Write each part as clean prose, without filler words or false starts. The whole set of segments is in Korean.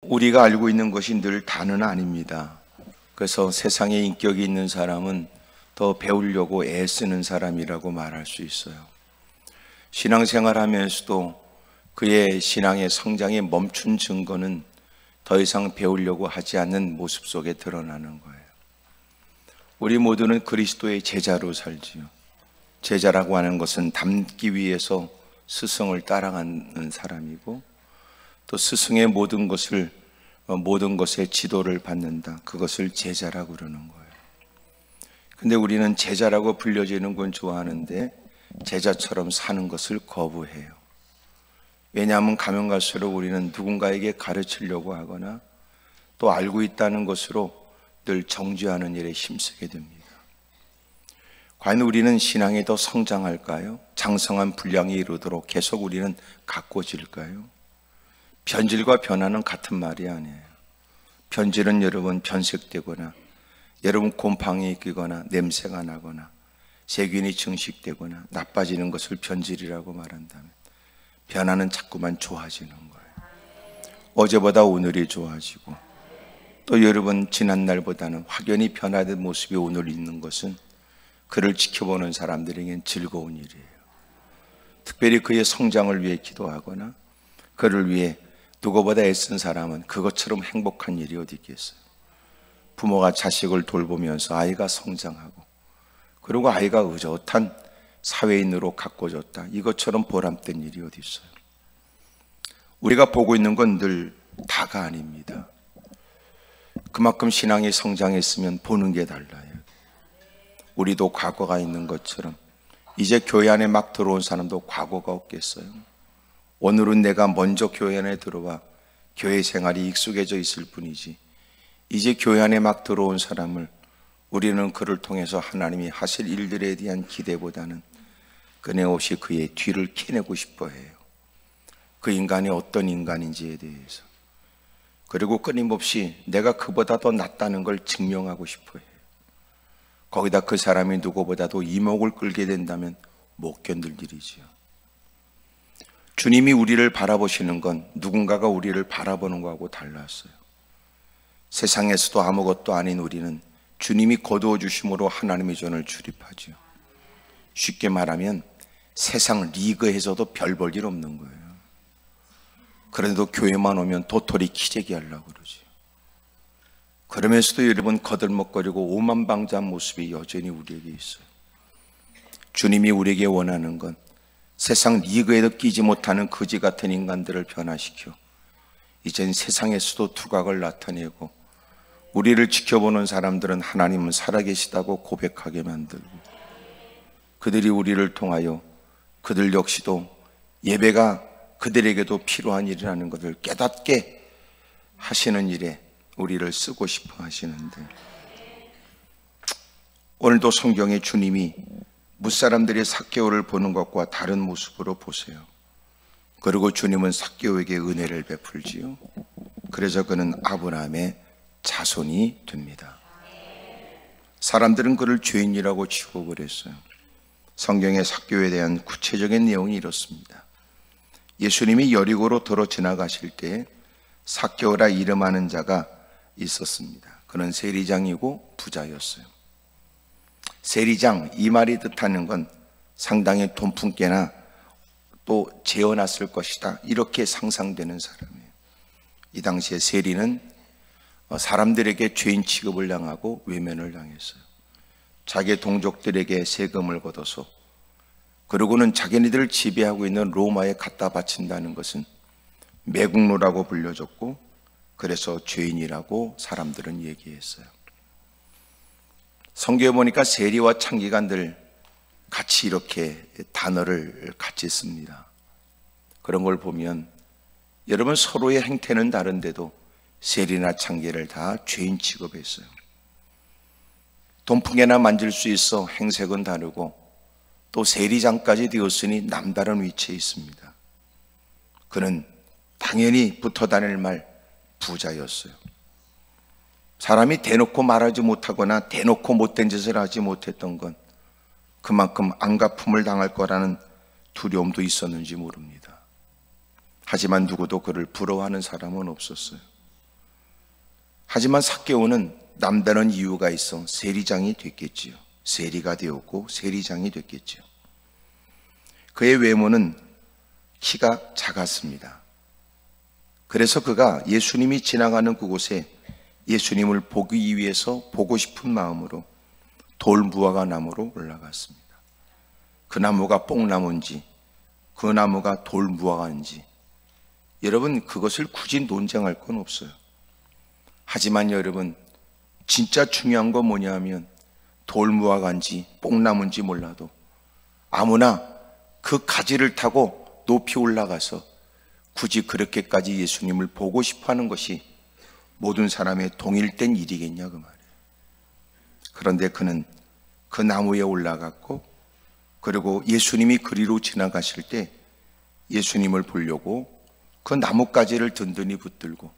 우리가 알고 있는 것이 늘 다는 아닙니다. 그래서 세상에 인격이 있는 사람은 더 배우려고 애쓰는 사람이라고 말할 수 있어요. 신앙생활 하면서도 그의 신앙의 성장이 멈춘 증거는 더 이상 배우려고 하지 않는 모습 속에 드러나는 거예요. 우리 모두는 그리스도의 제자로 살지요. 제자라고 하는 것은 닮기 위해서 스승을 따라가는 사람이고, 또 스승의 모든 것의 지도를 받는다. 그것을 제자라고 그러는 거예요. 근데 우리는 제자라고 불려지는 건 좋아하는데 제자처럼 사는 것을 거부해요. 왜냐하면 가면 갈수록 우리는 누군가에게 가르치려고 하거나 또 알고 있다는 것으로 늘 정죄하는 일에 힘쓰게 됩니다. 과연 우리는 신앙이 더 성장할까요? 장성한 분량이 이루도록 계속 우리는 가꿔질까요? 변질과 변화는 같은 말이 아니에요. 변질은 여러분 변색되거나, 여러분 곰팡이 끼거나 냄새가 나거나 세균이 증식되거나 나빠지는 것을 변질이라고 말한다면, 변화는 자꾸만 좋아지는 거예요. 어제보다 오늘이 좋아지고, 또 여러분 지난날보다는 확연히 변화된 모습이 오늘 있는 것은 그를 지켜보는 사람들에겐 즐거운 일이에요. 특별히 그의 성장을 위해 기도하거나 그를 위해 누구보다 애쓴 사람은 그것처럼 행복한 일이 어디 있겠어요. 부모가 자식을 돌보면서 아이가 성장하고, 그리고 아이가 의젓한 사회인으로 가꿔졌다, 이것처럼 보람된 일이 어디 있어요. 우리가 보고 있는 건 늘 다가 아닙니다. 그만큼 신앙이 성장했으면 보는 게 달라요. 우리도 과거가 있는 것처럼 이제 교회 안에 막 들어온 사람도 과거가 없겠어요. 오늘은 내가 먼저 교회 안에 들어와 교회 생활이 익숙해져 있을 뿐이지, 이제 교회 안에 막 들어온 사람을 우리는 그를 통해서 하나님이 하실 일들에 대한 기대보다는 끊임없이 그의 뒤를 캐내고 싶어 해요. 그 인간이 어떤 인간인지에 대해서. 그리고 끊임없이 내가 그보다 더 낫다는 걸 증명하고 싶어 해요. 거기다 그 사람이 누구보다도 이목을 끌게 된다면 못 견딜 일이지요. 주님이 우리를 바라보시는 건 누군가가 우리를 바라보는 거하고 달랐어요. 세상에서도 아무것도 아닌 우리는 주님이 거두어 주심으로 하나님의 전을 출입하죠. 쉽게 말하면 세상 리그에서도 별 볼 일 없는 거예요. 그런데도 교회만 오면 도토리 키재기 하려고 그러죠. 그러면서도 여러분 거들먹거리고 오만방자한 모습이 여전히 우리에게 있어요. 주님이 우리에게 원하는 건 세상 리그에도 끼지 못하는 거지 같은 인간들을 변화시켜 이젠 세상에서도 두각을 나타내고, 우리를 지켜보는 사람들은 하나님은 살아계시다고 고백하게 만들고, 그들이 우리를 통하여 그들 역시도 예배가 그들에게도 필요한 일이라는 것을 깨닫게 하시는 일에 우리를 쓰고 싶어 하시는데, 오늘도 성경에 주님이 뭇사람들이 삭개오를 보는 것과 다른 모습으로 보세요. 그리고 주님은 삭개오에게 은혜를 베풀지요. 그래서 그는 아브라함의 자손이 됩니다. 사람들은 그를 죄인이라고 취급을 했어요. 성경의 삭개오에 대한 구체적인 내용이 이렇습니다. 예수님이 여리고로 들어 지나가실 때 삭개오라 이름하는 자가 있었습니다. 그는 세리장이고 부자였어요. 세리장, 이 말이 뜻하는 건 상당히 돈푼께나 또 재어났을 것이다, 이렇게 상상되는 사람이에요. 이 당시에 세리는 사람들에게 죄인 취급을 당하고 외면을 당했어요. 자기 동족들에게 세금을 걷어서, 그리고는 자기네들을 지배하고 있는 로마에 갖다 바친다는 것은 매국노라고 불려졌고, 그래서 죄인이라고 사람들은 얘기했어요. 성경에 보니까 세리와 창기가 늘 같이 이렇게 단어를 같이 씁니다. 그런 걸 보면 여러분 서로의 행태는 다른데도 세리나 창기를 다 죄인 취급했어요. 돈풍에나 만질 수 있어 행색은 다르고, 또 세리장까지 되었으니 남다른 위치에 있습니다. 그는 당연히 붙어 다닐 말 부자였어요. 사람이 대놓고 말하지 못하거나 대놓고 못된 짓을 하지 못했던 건 그만큼 안갚음을 당할 거라는 두려움도 있었는지 모릅니다. 하지만 누구도 그를 부러워하는 사람은 없었어요. 하지만 삭개오는 남다른 이유가 있어 세리장이 됐겠지요. 세리가 되었고 세리장이 됐겠지요. 그의 외모는 키가 작았습니다. 그래서 그가 예수님이 지나가는 그곳에 예수님을 보기 위해서 보고 싶은 마음으로 돌무화과 나무로 올라갔습니다. 그 나무가 뽕나무인지 그 나무가 돌무화과인지 여러분 그것을 굳이 논쟁할 건 없어요. 하지만 여러분 진짜 중요한 건 뭐냐면 돌무화과인지 뽕나무인지 몰라도 아무나 그 가지를 타고 높이 올라가서 굳이 그렇게까지 예수님을 보고 싶어하는 것이 모든 사람의 동일된 일이겠냐 그 말이에요. 그런데 그는 그 나무에 올라갔고 그리고 예수님이 그리로 지나가실 때 예수님을 보려고 그 나뭇가지를 든든히 붙들고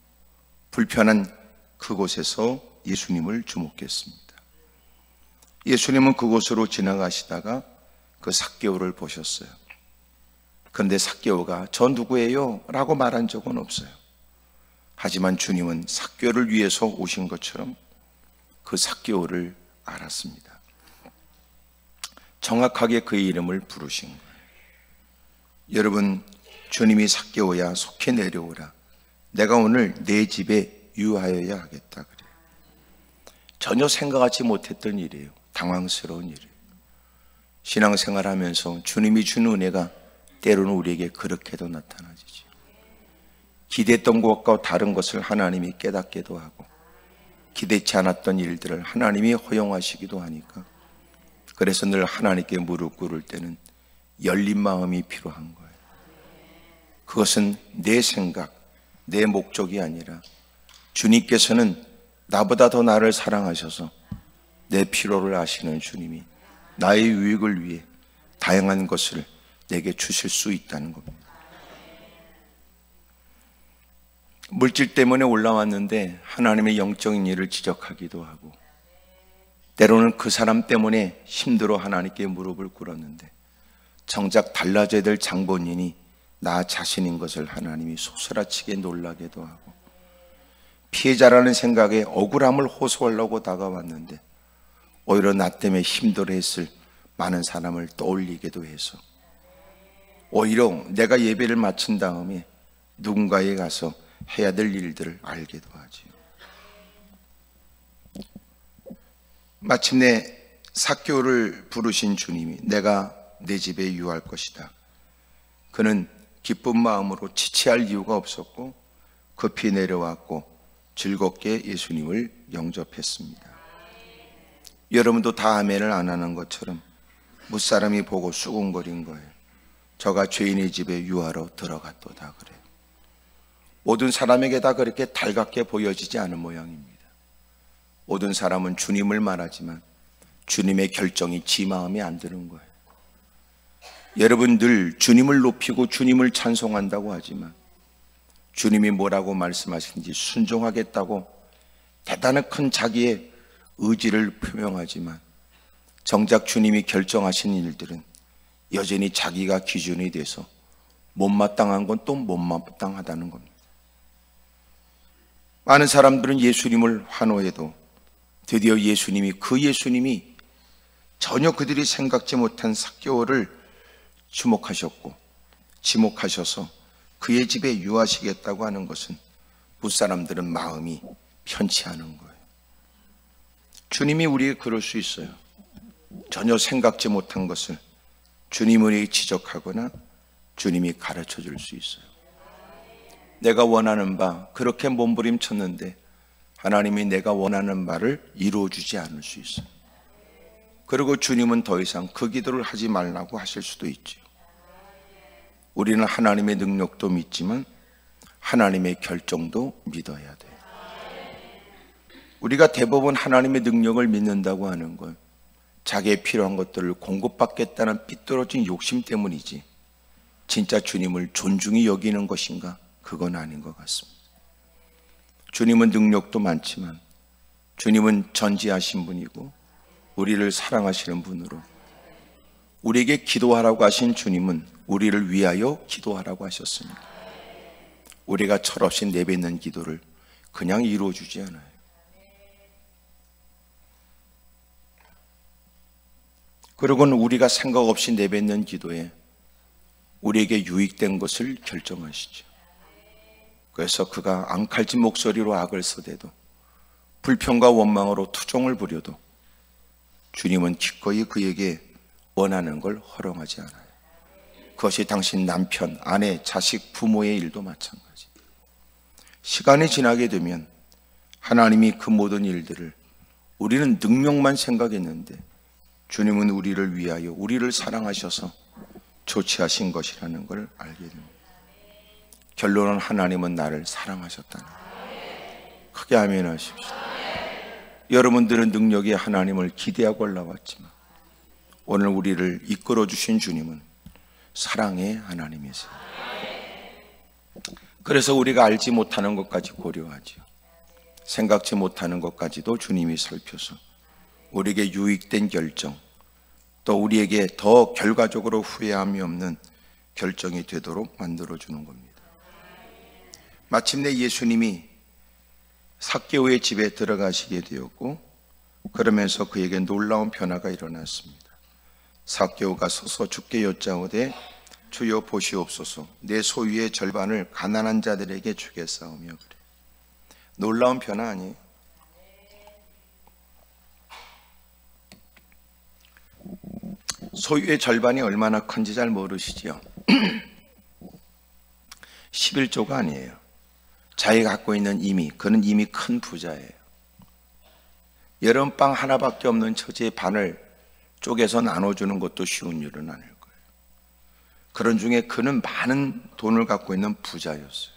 불편한 그곳에서 예수님을 주목했습니다. 예수님은 그곳으로 지나가시다가 그 삭개오를 보셨어요. 그런데 삭개오가 저 누구예요? 라고 말한 적은 없어요. 하지만 주님은 삭개오를 위해서 오신 것처럼 그 삭개오를 알았습니다. 정확하게 그의 이름을 부르신 거예요. 여러분, 주님이 삭개오야 속히 내려오라. 내가 오늘 내 집에 유하여야 하겠다 그래요. 전혀 생각하지 못했던 일이에요. 당황스러운 일이에요. 신앙생활하면서 주님이 주는 은혜가 때로는 우리에게 그렇게도 나타나지죠. 기대했던 것과 다른 것을 하나님이 깨닫게도 하고 기대치 않았던 일들을 하나님이 허용하시기도 하니까 그래서 늘 하나님께 무릎 꿇을 때는 열린 마음이 필요한 거예요. 그것은 내 생각, 내 목적이 아니라 주님께서는 나보다 더 나를 사랑하셔서 내 필요를 아시는 주님이 나의 유익을 위해 다양한 것을 내게 주실 수 있다는 겁니다. 물질 때문에 올라왔는데 하나님의 영적인 일을 지적하기도 하고 때로는 그 사람 때문에 힘들어 하나님께 무릎을 꿇었는데 정작 달라져야 될 장본인이 나 자신인 것을 하나님이 소스라치게 놀라게도 하고 피해자라는 생각에 억울함을 호소하려고 다가왔는데 오히려 나 때문에 힘들어했을 많은 사람을 떠올리게도 해서 오히려 내가 예배를 마친 다음에 누군가에 가서 해야 될 일들을 알게도 하지요. 마침내 삭개오를 부르신 주님이 내가 내 집에 유할 것이다. 그는 기쁜 마음으로 지체할 이유가 없었고 급히 내려왔고 즐겁게 예수님을 영접했습니다. 여러분도 다 아멘을 안 하는 것처럼 무사람이 보고 수군거린 거예요. 저가 죄인의 집에 유하러 들어갔도다 그래요. 모든 사람에게 다 그렇게 달갑게 보여지지 않은 모양입니다. 모든 사람은 주님을 말하지만 주님의 결정이 지 마음에 안 드는 거예요. 여러분 늘 주님을 높이고 주님을 찬송한다고 하지만 주님이 뭐라고 말씀하시는지 순종하겠다고 대단히 큰 자기의 의지를 표명하지만 정작 주님이 결정하신 일들은 여전히 자기가 기준이 돼서 못마땅한 건 또 못마땅하다는 겁니다. 많은 사람들은 예수님을 환호해도 드디어 그 예수님이 전혀 그들이 생각지 못한 삭개오를 주목하셨고 지목하셔서 그의 집에 유하시겠다고 하는 것은 무사람들은 마음이 편치 않은 거예요. 주님이 우리에게 그럴 수 있어요. 전혀 생각지 못한 것을 주님이 지적하거나 주님이 가르쳐 줄 수 있어요. 내가 원하는 바 그렇게 몸부림쳤는데 하나님이 내가 원하는 바를 이루어주지 않을 수 있어요. 그리고 주님은 더 이상 그 기도를 하지 말라고 하실 수도 있죠. 우리는 하나님의 능력도 믿지만 하나님의 결정도 믿어야 돼요. 우리가 대부분 하나님의 능력을 믿는다고 하는 건 자기의 필요한 것들을 공급받겠다는 삐뚤어진 욕심 때문이지 진짜 주님을 존중히 여기는 것인가? 그건 아닌 것 같습니다. 주님은 능력도 많지만 주님은 전지하신 분이고 우리를 사랑하시는 분으로 우리에게 기도하라고 하신 주님은 우리를 위하여 기도하라고 하셨습니다. 우리가 철없이 내뱉는 기도를 그냥 이루어주지 않아요. 그리고는 우리가 생각 없이 내뱉는 기도에 우리에게 유익된 것을 결정하시죠. 그래서 그가 앙칼진 목소리로 악을 써대도 불평과 원망으로 투정을 부려도 주님은 기꺼이 그에게 원하는 걸 허용하지 않아요. 그것이 당신 남편, 아내, 자식, 부모의 일도 마찬가지. 시간이 지나게 되면 하나님이 그 모든 일들을 우리는 능력만 생각했는데 주님은 우리를 위하여 우리를 사랑하셔서 조치하신 것이라는 걸 알게 됩니다. 결론은 하나님은 나를 사랑하셨다는 거예요. 크게 아멘 하십시오. 여러분들은 능력이 하나님을 기대하고 올라왔지만 오늘 우리를 이끌어 주신 주님은 사랑의 하나님이세요. 그래서 우리가 알지 못하는 것까지 고려하죠. 생각지 못하는 것까지도 주님이 살펴서 우리에게 유익된 결정, 또 우리에게 더 결과적으로 후회함이 없는 결정이 되도록 만들어주는 겁니다. 마침내 예수님이 삭개오의 집에 들어가시게 되었고 그러면서 그에게 놀라운 변화가 일어났습니다. 삭개오가 서서 주께 여짜오되 주여 보시옵소서, 내 소유의 절반을 가난한 자들에게 주겠사오며. 그래. 놀라운 변화 아니에요? 소유의 절반이 얼마나 큰지 잘 모르시지요? 11조가 아니에요. 자기가 갖고 있는 그는 이미 큰 부자예요. 여름빵 하나밖에 없는 처지의 반을 쪼개서 나눠주는 것도 쉬운 일은 아닐 거예요. 그런 중에 그는 많은 돈을 갖고 있는 부자였어요.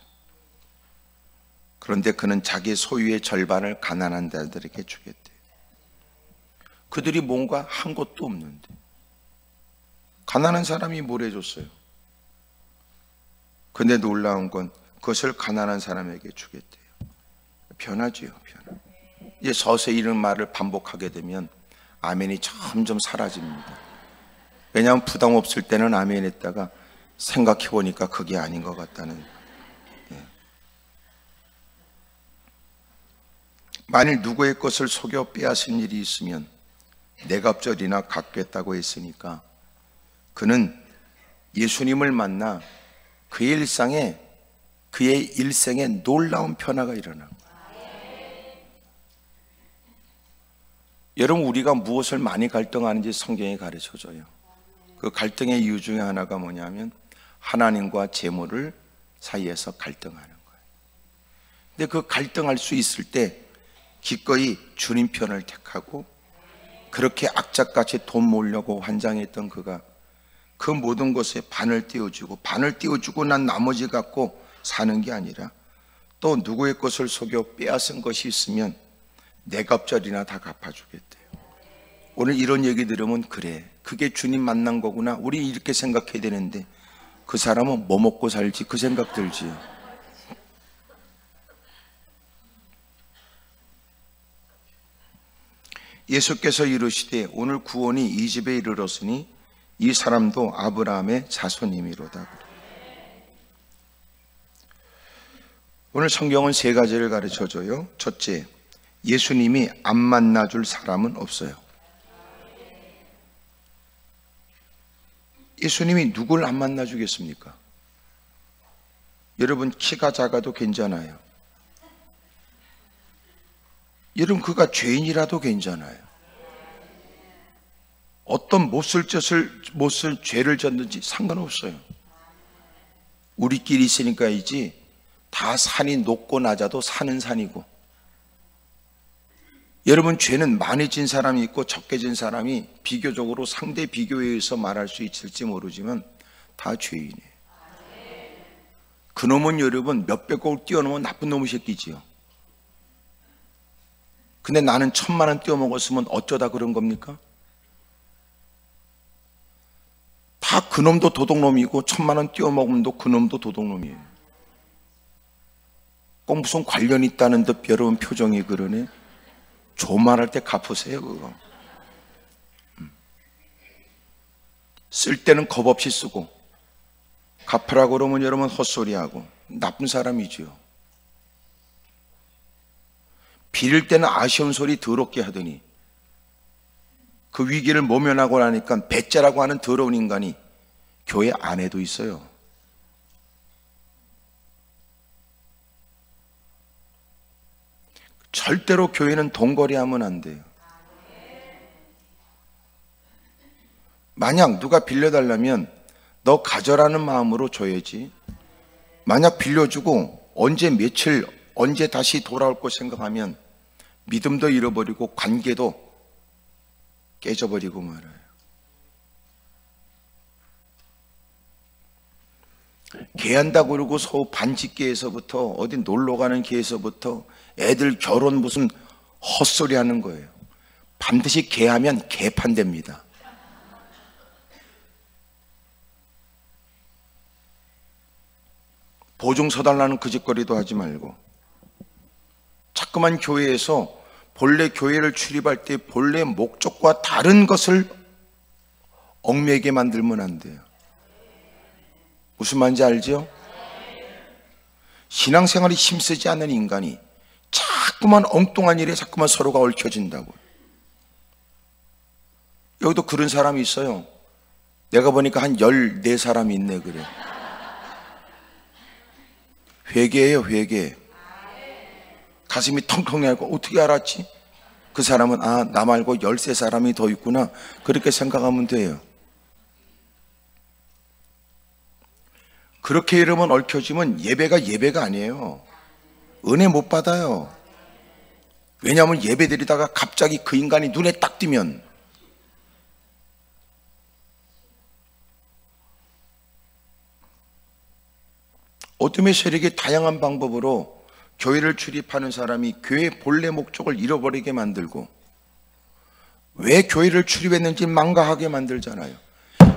그런데 그는 자기 소유의 절반을 가난한 자들에게 주겠대요. 그들이 뭔가 한 것도 없는데 가난한 사람이 뭘 해줬어요? 근데 놀라운 건 그것을 가난한 사람에게 주겠대요. 변하지요, 변화. 이제 서서히 이런 말을 반복하게 되면 아멘이 점점 사라집니다. 왜냐하면 부담 없을 때는 아멘 했다가 생각해 보니까 그게 아닌 것 같다는. 만일 누구의 것을 속여 빼앗은 일이 있으면 내갑절이나 갚겠다고 했으니까 그는 예수님을 만나 그의 일생에 놀라운 변화가 일어난 거예요. 여러분, 우리가 무엇을 많이 갈등하는지 성경이 가르쳐줘요. 그 갈등의 이유 중에 하나가 뭐냐면 하나님과 재물을 사이에서 갈등하는 거예요. 근데 그 갈등할 수 있을 때 기꺼이 주님 편을 택하고 그렇게 악착같이 돈 모으려고 환장했던 그가 그 모든 것에 반을 띄워주고 난 나머지 갖고 사는 게 아니라 또 누구의 것을 속여 빼앗은 것이 있으면 내 값절이나 다 갚아주겠대요. 오늘 이런 얘기 들으면 그래, 그게 주님 만난 거구나, 우리 이렇게 생각해야 되는데 그 사람은 뭐 먹고 살지 그 생각 들지요. 예수께서 이르시되 오늘 구원이 이 집에 이르렀으니 이 사람도 아브라함의 자손이미로다. 오늘 성경은 세 가지를 가르쳐줘요. 첫째, 예수님이 안 만나줄 사람은 없어요. 예수님이 누굴 안 만나주겠습니까? 여러분, 키가 작아도 괜찮아요. 여러분, 그가 죄인이라도 괜찮아요. 어떤 못쓸 죄를 졌는지 상관없어요. 우리끼리 있으니까이지 다 산이 높고 낮아도 산은 산이고, 여러분, 죄는 많이 진 사람이 있고 적게 진 사람이 비교적으로 상대 비교에 의해서 말할 수 있을지 모르지만 다 죄인이에요. 그놈은 여러분 몇백억을 뛰어넘은 나쁜 놈의 새끼지요. 근데 나는 1,000만 원 떼어먹었으면 어쩌다 그런 겁니까? 다 그놈도 도둑놈이고 1,000만 원 떼어먹으면 그놈도 도둑놈이에요. 꼭 무슨 관련이 있다는 듯 여러분 표정이 그러네. 조말할 때 갚으세요 그거. 쓸 때는 겁 없이 쓰고 갚으라고 그러면 여러분 헛소리하고 나쁜 사람이지요. 빌릴 때는 아쉬운 소리 더럽게 하더니 그 위기를 모면하고 나니까 배째라고 하는 더러운 인간이 교회 안에도 있어요. 절대로 교회는 돈거래하면 안 돼요. 만약 누가 빌려달라면 너 가져라는 마음으로 줘야지. 만약 빌려주고 언제 며칠 언제 다시 돌아올 거 생각하면 믿음도 잃어버리고 관계도 깨져버리고 말아요. 개한다고 그러고 반직계에서부터 어디 놀러가는 계에서부터 애들 결혼 무슨 헛소리 하는 거예요. 반드시 개하면 개판됩니다. 보증 서달라는 그 짓거리도 하지 말고 자꾸만 교회에서 본래 교회를 출입할 때 본래 목적과 다른 것을 얽매게 만들면 안 돼요. 무슨 말인지 알죠? 신앙생활이 힘쓰지 않는 인간이 자꾸만 엉뚱한 일에 자꾸만 서로가 얽혀진다고. 여기도 그런 사람이 있어요. 내가 보니까 한 14사람이 있네 그래. 회개예요, 회개. 가슴이 텅텅 열고 어떻게 알았지? 그 사람은 나 말고 13사람이 더 있구나 그렇게 생각하면 돼요. 그렇게 이러면 얽혀지면 예배가 아니에요. 은혜 못 받아요. 왜냐하면 예배 드리다가 갑자기 그 인간이 눈에 딱 띄면 어둠의 세력이 다양한 방법으로 교회를 출입하는 사람이 교회의 본래 목적을 잃어버리게 만들고 왜 교회를 출입했는지 망각하게 만들잖아요.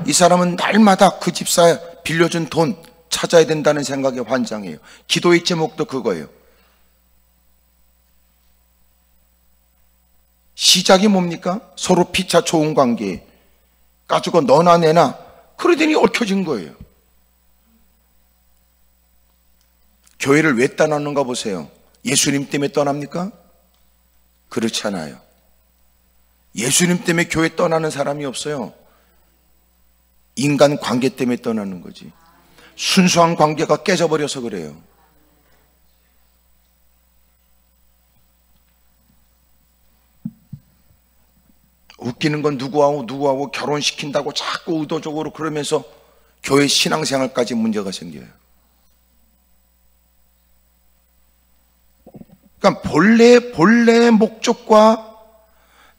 이 사람은 날마다 그 집사 빌려준 돈 찾아야 된다는 생각에 환장해요. 기도의 제목도 그거예요. 시작이 뭡니까? 서로 피차 좋은 관계 가지고 너나 내나 그러더니 얽혀진 거예요. 교회를 왜 떠나는가 보세요. 예수님 때문에 떠납니까? 그렇지 않아요. 예수님 때문에 교회 떠나는 사람이 없어요. 인간 관계 때문에 떠나는 거지. 순수한 관계가 깨져버려서 그래요. 웃기는 건 누구하고 결혼시킨다고 자꾸 의도적으로 그러면서 교회 신앙생활까지 문제가 생겨요. 그러니까 본래 목적과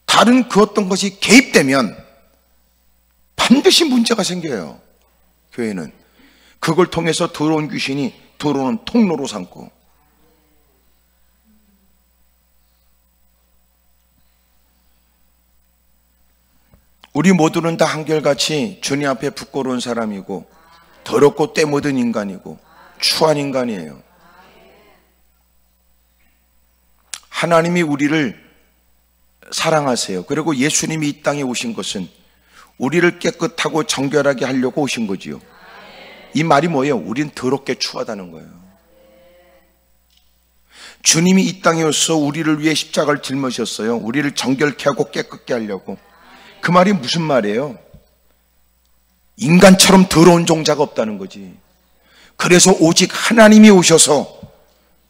다른 그 어떤 것이 개입되면 반드시 문제가 생겨요. 교회는 그걸 통해서 들어온 귀신이 들어오는 통로로 삼고 우리 모두는 다 한결같이 주님 앞에 부끄러운 사람이고 더럽고 때 묻은 인간이고 추한 인간이에요. 하나님이 우리를 사랑하세요. 그리고 예수님이 이 땅에 오신 것은 우리를 깨끗하고 정결하게 하려고 오신 거지요. 이 말이 뭐예요? 우린 더럽게 추하다는 거예요. 주님이 이 땅에 오셔서 우리를 위해 십자가를 짊으셨어요. 우리를 정결케 하고 깨끗게 하려고. 그 말이 무슨 말이에요? 인간처럼 더러운 종자가 없다는 거지. 그래서 오직 하나님이 오셔서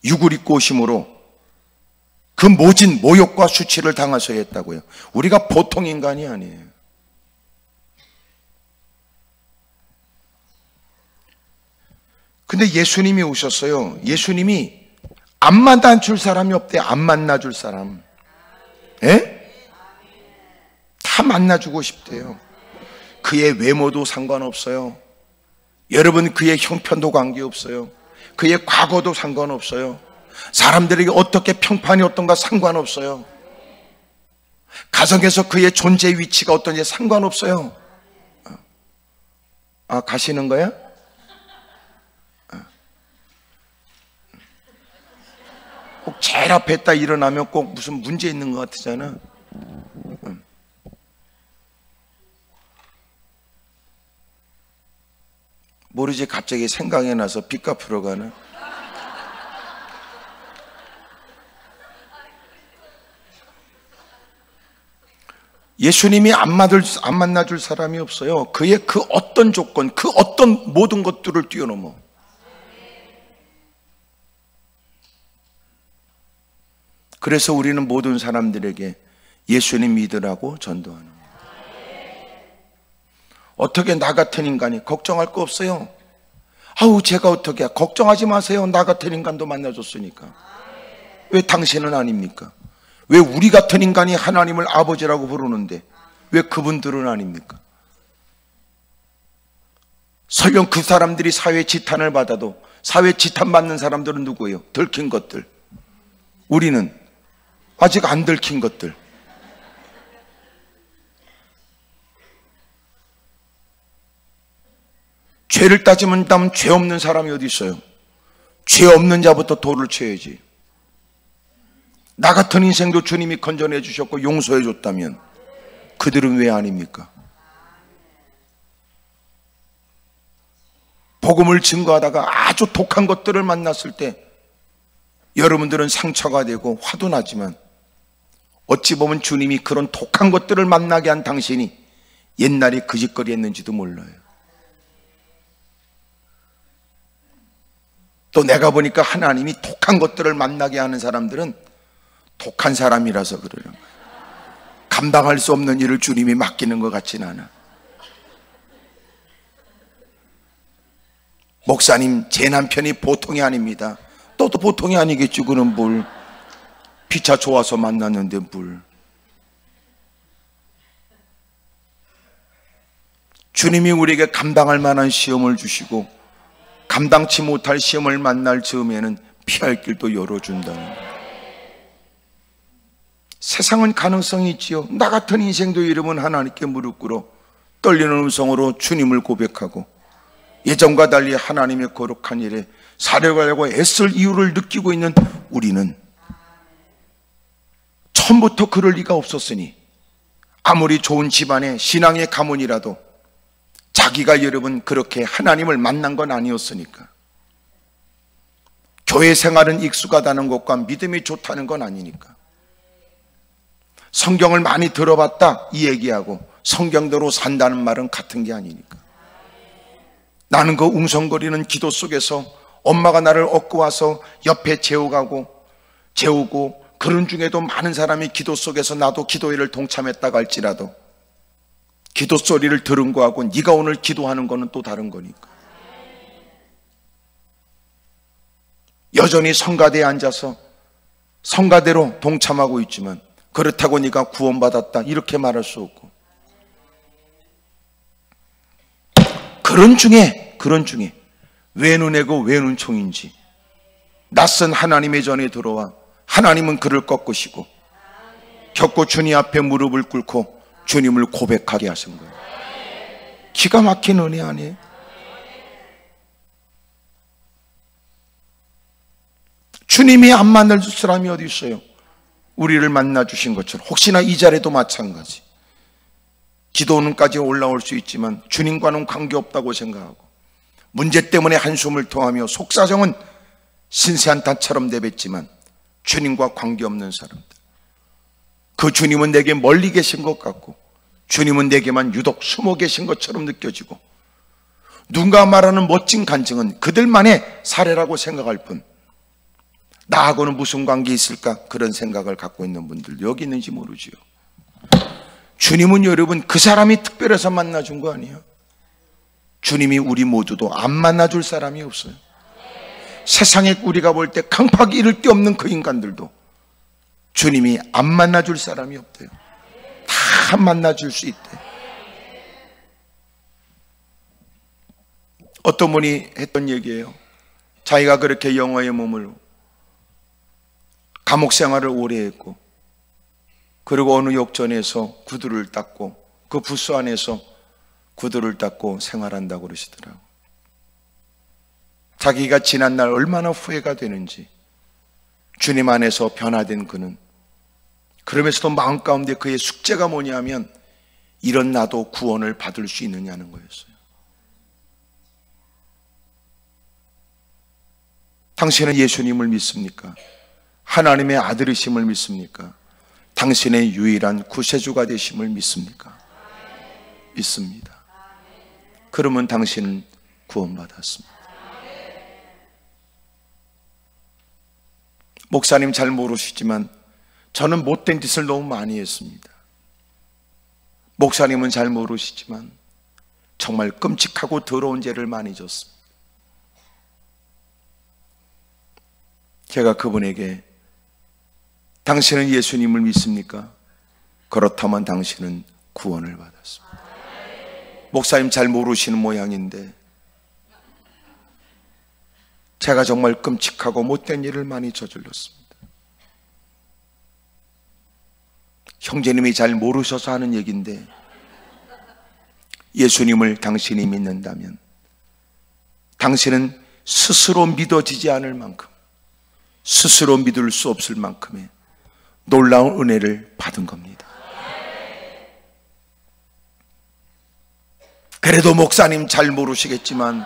육을 입고 오심으로 그 모진 모욕과 수치를 당하셔야 했다고요. 우리가 보통 인간이 아니에요. 근데 예수님이 오셨어요. 예수님이 안 만나줄 사람이 없대요. 안 만나줄 사람. 예? 다 만나주고 싶대요. 그의 외모도 상관없어요. 여러분 그의 형편도 관계없어요. 그의 과거도 상관없어요. 사람들에게 어떻게 평판이 어떤가 상관없어요. 가정에서 그의 존재 위치가 어떤지 상관없어요. 가시는 거야? 꼭 제일 앞에 딱 일어나면 꼭 무슨 문제 있는 것 같잖아. 모르지 갑자기 생각이 나서 빚 갚으러 가나? 예수님이 안 만나줄 사람이 없어요. 그의 그 어떤 조건, 그 어떤 모든 것들을 뛰어넘어. 그래서 우리는 모든 사람들에게 예수님 믿으라고 전도하는 거예요. 어떻게 나 같은 인간이 걱정할 거 없어요. 아우 제가 어떻게 걱정하지 마세요. 나 같은 인간도 만나줬으니까. 왜 당신은 아닙니까? 왜 우리 같은 인간이 하나님을 아버지라고 부르는데 왜 그분들은 아닙니까? 설령 그 사람들이 사회 지탄을 받아도 사회 지탄 받는 사람들은 누구예요? 들킨 것들. 우리는 아직 안 들킨 것들. 죄를 따지면 죄 없는 사람이 어디 있어요? 죄 없는 자부터 돌을 쳐야지. 나 같은 인생도 주님이 건져내 주셨고 용서해 줬다면 그들은 왜 아닙니까? 복음을 증거하다가 아주 독한 것들을 만났을 때 여러분들은 상처가 되고 화도 나지만 어찌 보면 주님이 그런 독한 것들을 만나게 한 당신이 옛날에 그 짓거리 했는지도 몰라요. 또 내가 보니까 하나님이 독한 것들을 만나게 하는 사람들은 독한 사람이라서 그러는 거예요. 감당할 수 없는 일을 주님이 맡기는 것 같지는 않아. 목사님, 제 남편이 보통이 아닙니다. 너도 보통이 아니겠지. 그는 뭘. 피차 좋아서 만났는데 뭘. 주님이 우리에게 감당할 만한 시험을 주시고 감당치 못할 시험을 만날 즈음에는 피할 길도 열어준다는 거예요. 세상은 가능성이 있지요. 나 같은 인생도 이러면 하나님께 무릎 꿇어 떨리는 음성으로 주님을 고백하고 예전과 달리 하나님의 거룩한 일에 살아가려고 애쓸 이유를 느끼고 있는 우리는 처음부터 그럴 리가 없었으니 아무리 좋은 집안의 신앙의 가문이라도 자기가 여러분 그렇게 하나님을 만난 건 아니었으니까 교회 생활은 익숙하다는 것과 믿음이 좋다는 건 아니니까 성경을 많이 들어봤다 이 얘기하고 성경대로 산다는 말은 같은 게 아니니까 나는 그 웅성거리는 기도 속에서 엄마가 나를 업고 와서 옆에 재우고 그런 중에도 많은 사람이 기도 속에서 나도 기도회를 동참했다고 할지라도 기도 소리를 들은 거하고 네가 오늘 기도하는 거는 또 다른 거니까 여전히 성가대에 앉아서 성가대로 동참하고 있지만 그렇다고 네가 구원받았다 이렇게 말할 수 없고 그런 중에 왜 눈에고 왜 눈총인지 낯선 하나님의 전에 들어와 하나님은 그를 꺾으시고 겪고 주님 앞에 무릎을 꿇고 주님을 고백하게 하신 거예요. 기가 막힌 은혜 아니에요? 주님이 안 만나줄 사람이 어디 있어요? 우리를 만나주신 것처럼 혹시나 이 자리도 마찬가지 기도는까지 올라올 수 있지만 주님과는 관계없다고 생각하고 문제 때문에 한숨을 토하며 속사정은 신세한탄처럼 내뱉지만 주님과 관계없는 사람들 그 주님은 내게 멀리 계신 것 같고 주님은 내게만 유독 숨어 계신 것처럼 느껴지고 누가 말하는 멋진 간증은 그들만의 사례라고 생각할 뿐 나하고는 무슨 관계 있을까 그런 생각을 갖고 있는 분들 여기 있는지 모르지요. 주님은 여러분 그 사람이 특별해서 만나준 거 아니에요. 주님이 우리 모두도 안 만나줄 사람이 없어요. 세상에 우리가 볼 때 강팍 이를 데 없는 그 인간들도 주님이 안 만나줄 사람이 없대요. 다 만나줄 수 있대. 어떤 분이 했던 얘기예요. 자기가 그렇게 영어의 몸을 감옥 생활을 오래 했고 그리고 어느 욕전에서 구두를 닦고 그 부스 안에서 구두를 닦고 생활한다고 그러시더라고요. 자기가 지난 날 얼마나 후회가 되는지 주님 안에서 변화된 그는 그러면서도 마음 가운데 그의 숙제가 뭐냐면 이런 나도 구원을 받을 수 있느냐는 거였어요. 당신은 예수님을 믿습니까? 하나님의 아들이심을 믿습니까? 당신의 유일한 구세주가 되심을 믿습니까? 믿습니다. 그러면 당신은 구원받았습니다. 목사님 잘 모르시지만 저는 못된 짓을 너무 많이 했습니다. 목사님은 잘 모르시지만 정말 끔찍하고 더러운 죄를 많이 졌습니다. 제가 그분에게 당신은 예수님을 믿습니까? 그렇다면 당신은 구원을 받았습니다. 목사님 잘 모르시는 모양인데 제가 정말 끔찍하고 못된 일을 많이 저질렀습니다. 형제님이 잘 모르셔서 하는 얘기인데 예수님을 당신이 믿는다면 당신은 스스로 믿어지지 않을 만큼, 스스로 믿을 수 없을 만큼의 놀라운 은혜를 받은 겁니다. 그래도 목사님 잘 모르시겠지만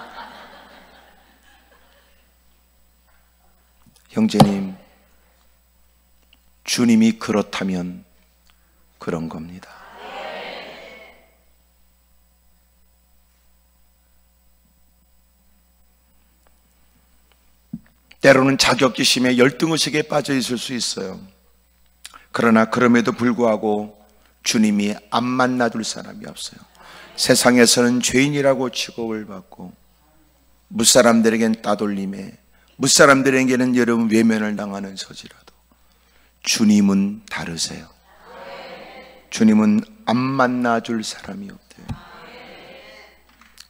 형제님, 주님이 그렇다면 그런 겁니다. 때로는 자격지심에 열등의식에 빠져 있을 수 있어요. 그러나 그럼에도 불구하고 주님이 안 만나줄 사람이 없어요. 세상에서는 죄인이라고 취급을 받고 무사람들에겐 따돌림에, 무사람들에게는 여러분 외면을 당하는 처지라도 주님은 다르세요. 주님은 안 만나줄 사람이 없대요.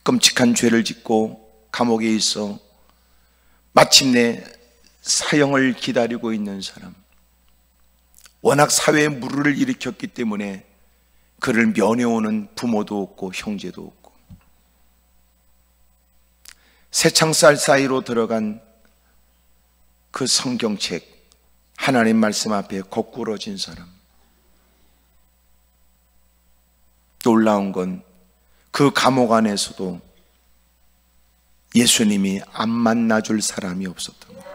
끔찍한 죄를 짓고 감옥에 있어 마침내 사형을 기다리고 있는 사람, 워낙 사회에 물을 일으켰기 때문에 그를 면회오는 부모도 없고 형제도 없고, 새창살 사이로 들어간 그 성경책 하나님 말씀 앞에 거꾸러진 사람. 놀라운 건 그 감옥 안에서도 예수님이 안 만나줄 사람이 없었던 거예요.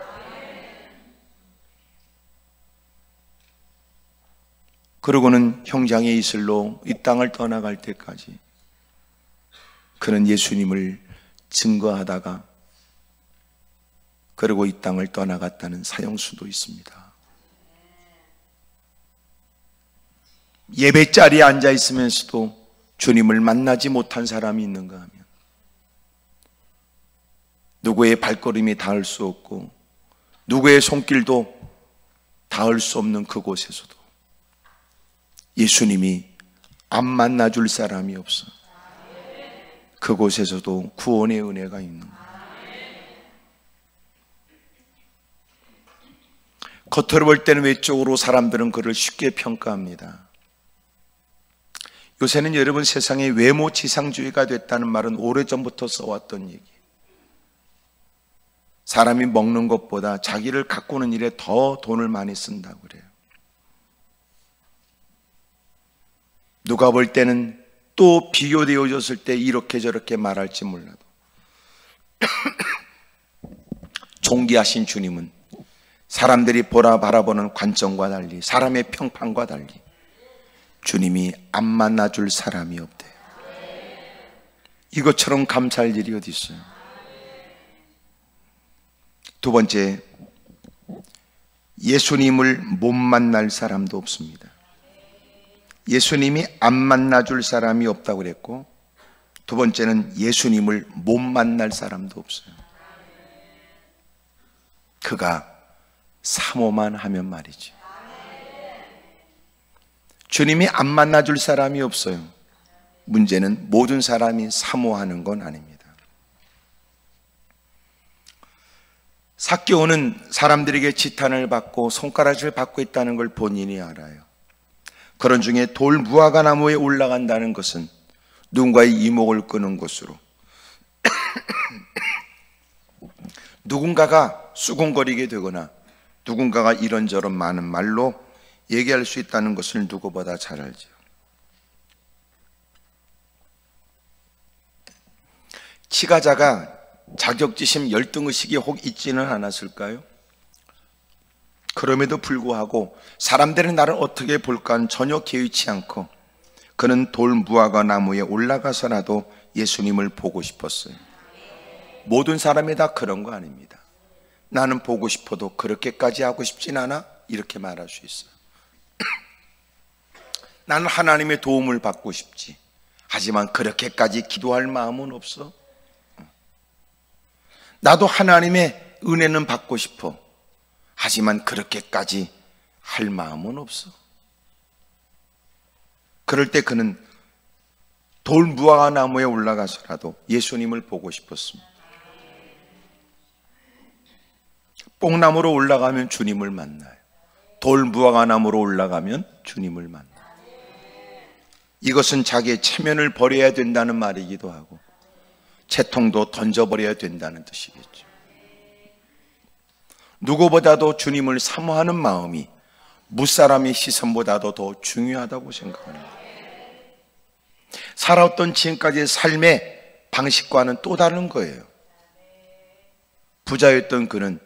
그러고는 형장의 이슬로 이 땅을 떠나갈 때까지 그는 예수님을 증거하다가 그리고 이 땅을 떠나갔다는 사형수도 있습니다. 예배 자리에 앉아 있으면서도 주님을 만나지 못한 사람이 있는가 하면 누구의 발걸음이 닿을 수 없고 누구의 손길도 닿을 수 없는 그곳에서도 예수님이 안 만나줄 사람이 없어. 그곳에서도 구원의 은혜가 있는 거예요. 겉으로 볼 때는 외적으로 사람들은 그를 쉽게 평가합니다. 요새는 여러분 세상에 외모 지상주의가 됐다는 말은 오래전부터 써왔던 얘기. 사람이 먹는 것보다 자기를 가꾸는 일에 더 돈을 많이 쓴다고 그래요. 누가 볼 때는 또 비교되어졌을 때 이렇게 저렇게 말할지 몰라도 존귀하신 주님은 사람들이 바라보는 관점과 달리, 사람의 평판과 달리 주님이 안 만나줄 사람이 없대요. 이것처럼 감사할 일이 어디 있어요? 두 번째, 예수님을 못 만날 사람도 없습니다. 예수님이 안 만나줄 사람이 없다고 그랬고, 두 번째는 예수님을 못 만날 사람도 없어요. 그가 사모만 하면 말이죠. 주님이 안 만나줄 사람이 없어요. 문제는 모든 사람이 사모하는 건 아닙니다. 삭개오는 사람들에게 지탄을 받고 손가락을 받고 있다는 걸 본인이 알아요. 그런 중에 돌 무화과 나무에 올라간다는 것은 누군가의 이목을 끄는 것으로 누군가가 수군거리게 되거나 누군가가 이런저런 많은 말로 얘기할 수 있다는 것을 누구보다 잘 알죠. 치가자가 자격지심 열등의식이 혹 있지는 않았을까요? 그럼에도 불구하고 사람들이 나를 어떻게 볼까는 전혀 개의치 않고 그는 돌 무화과 나무에 올라가서라도 예수님을 보고 싶었어요. 모든 사람이 다 그런 거 아닙니다. 나는 보고 싶어도 그렇게까지 하고 싶진 않아? 이렇게 말할 수 있어요. 나는 하나님의 도움을 받고 싶지. 하지만 그렇게까지 기도할 마음은 없어. 나도 하나님의 은혜는 받고 싶어. 하지만 그렇게까지 할 마음은 없어. 그럴 때 그는 돌 무화과 나무에 올라가서라도 예수님을 보고 싶었습니다. 뽕나무로 올라가면 주님을 만나요. 돌 무화과 나무로 올라가면 주님을 만나요. 이것은 자기의 체면을 버려야 된다는 말이기도 하고 채통도 던져버려야 된다는 뜻이겠죠. 누구보다도 주님을 사모하는 마음이 무사람의 시선보다도 더 중요하다고 생각합니다. 살아왔던 지금까지의 삶의 방식과는 또 다른 거예요. 부자였던 그는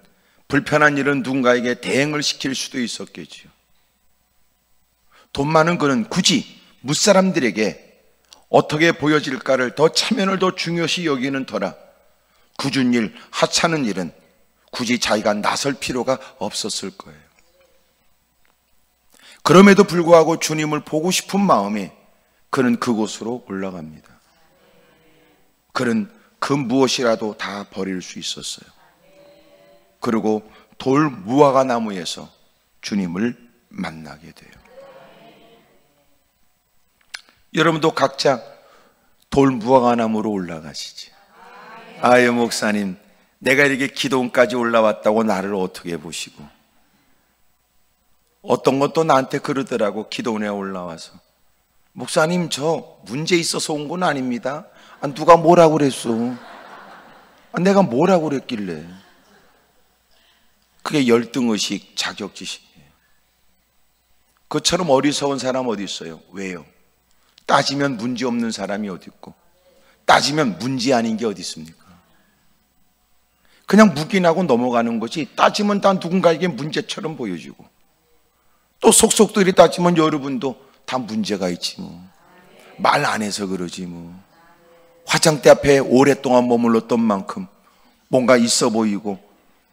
불편한 일은 누군가에게 대행을 시킬 수도 있었겠지요. 돈 많은 그는 굳이 무사람들에게 어떻게 보여질까를 더 체면을 더 중요시 여기는 터라 굳은 일, 하찮은 일은 굳이 자기가 나설 필요가 없었을 거예요. 그럼에도 불구하고 주님을 보고 싶은 마음에 그는 그곳으로 올라갑니다. 그는 그 무엇이라도 다 버릴 수 있었어요. 그리고 돌 무화과 나무에서 주님을 만나게 돼요. 여러분도 각자 돌 무화과 나무로 올라가시지. 아유 목사님, 내가 이렇게 기도원까지 올라왔다고 나를 어떻게 보시고, 어떤 것도 나한테 그러더라고. 기도원에 올라와서 목사님 저 문제 있어서 온 건 아닙니다. 누가 뭐라고 그랬어? 내가 뭐라고 그랬길래. 그게 열등의식, 자격지심이에요. 그처럼 어리석은 사람 어디 있어요? 왜요? 따지면 문제 없는 사람이 어디 있고 따지면 문제 아닌 게 어디 있습니까? 그냥 묵인하고 넘어가는 거지 따지면 다 누군가에게 문제처럼 보여지고 또 속속들이 따지면 여러분도 다 문제가 있지 뭐. 말 안 해서 그러지 뭐. 화장대 앞에 오랫동안 머물렀던 만큼 뭔가 있어 보이고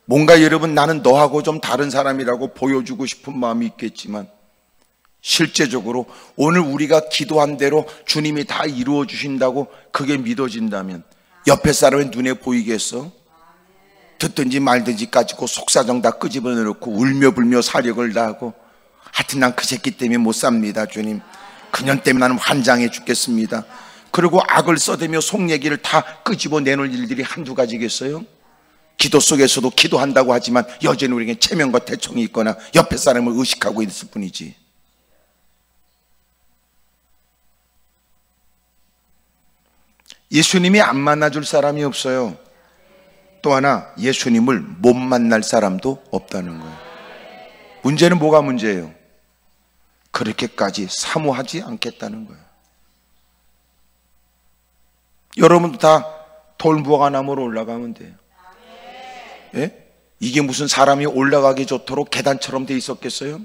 뭔가 여러분 나는 너하고 좀 다른 사람이라고 보여주고 싶은 마음이 있겠지만 실제적으로 오늘 우리가 기도한 대로 주님이 다 이루어 주신다고 그게 믿어진다면 옆에 사람의 눈에 보이겠어? 듣든지 말든지 까짓고 속사정 다 끄집어내놓고 울며 불며 사력을 다하고 하여튼 난 그 새끼 때문에 못 삽니다 주님. 그년 때문에 나는 환장해 죽겠습니다. 그리고 악을 써대며 속 얘기를 다 끄집어내놓을 일들이 한두 가지겠어요? 기도 속에서도 기도한다고 하지만 여전히 우리에게 체면과 대청이 있거나 옆에 사람을 의식하고 있을 뿐이지. 예수님이 안 만나줄 사람이 없어요. 또 하나 예수님을 못 만날 사람도 없다는 거예요. 문제는 뭐가 문제예요? 그렇게까지 사모하지 않겠다는 거예요. 여러분도 다 돌무화과 나무로 올라가면 돼요. 예? 이게 무슨 사람이 올라가기 좋도록 계단처럼 돼 있었겠어요?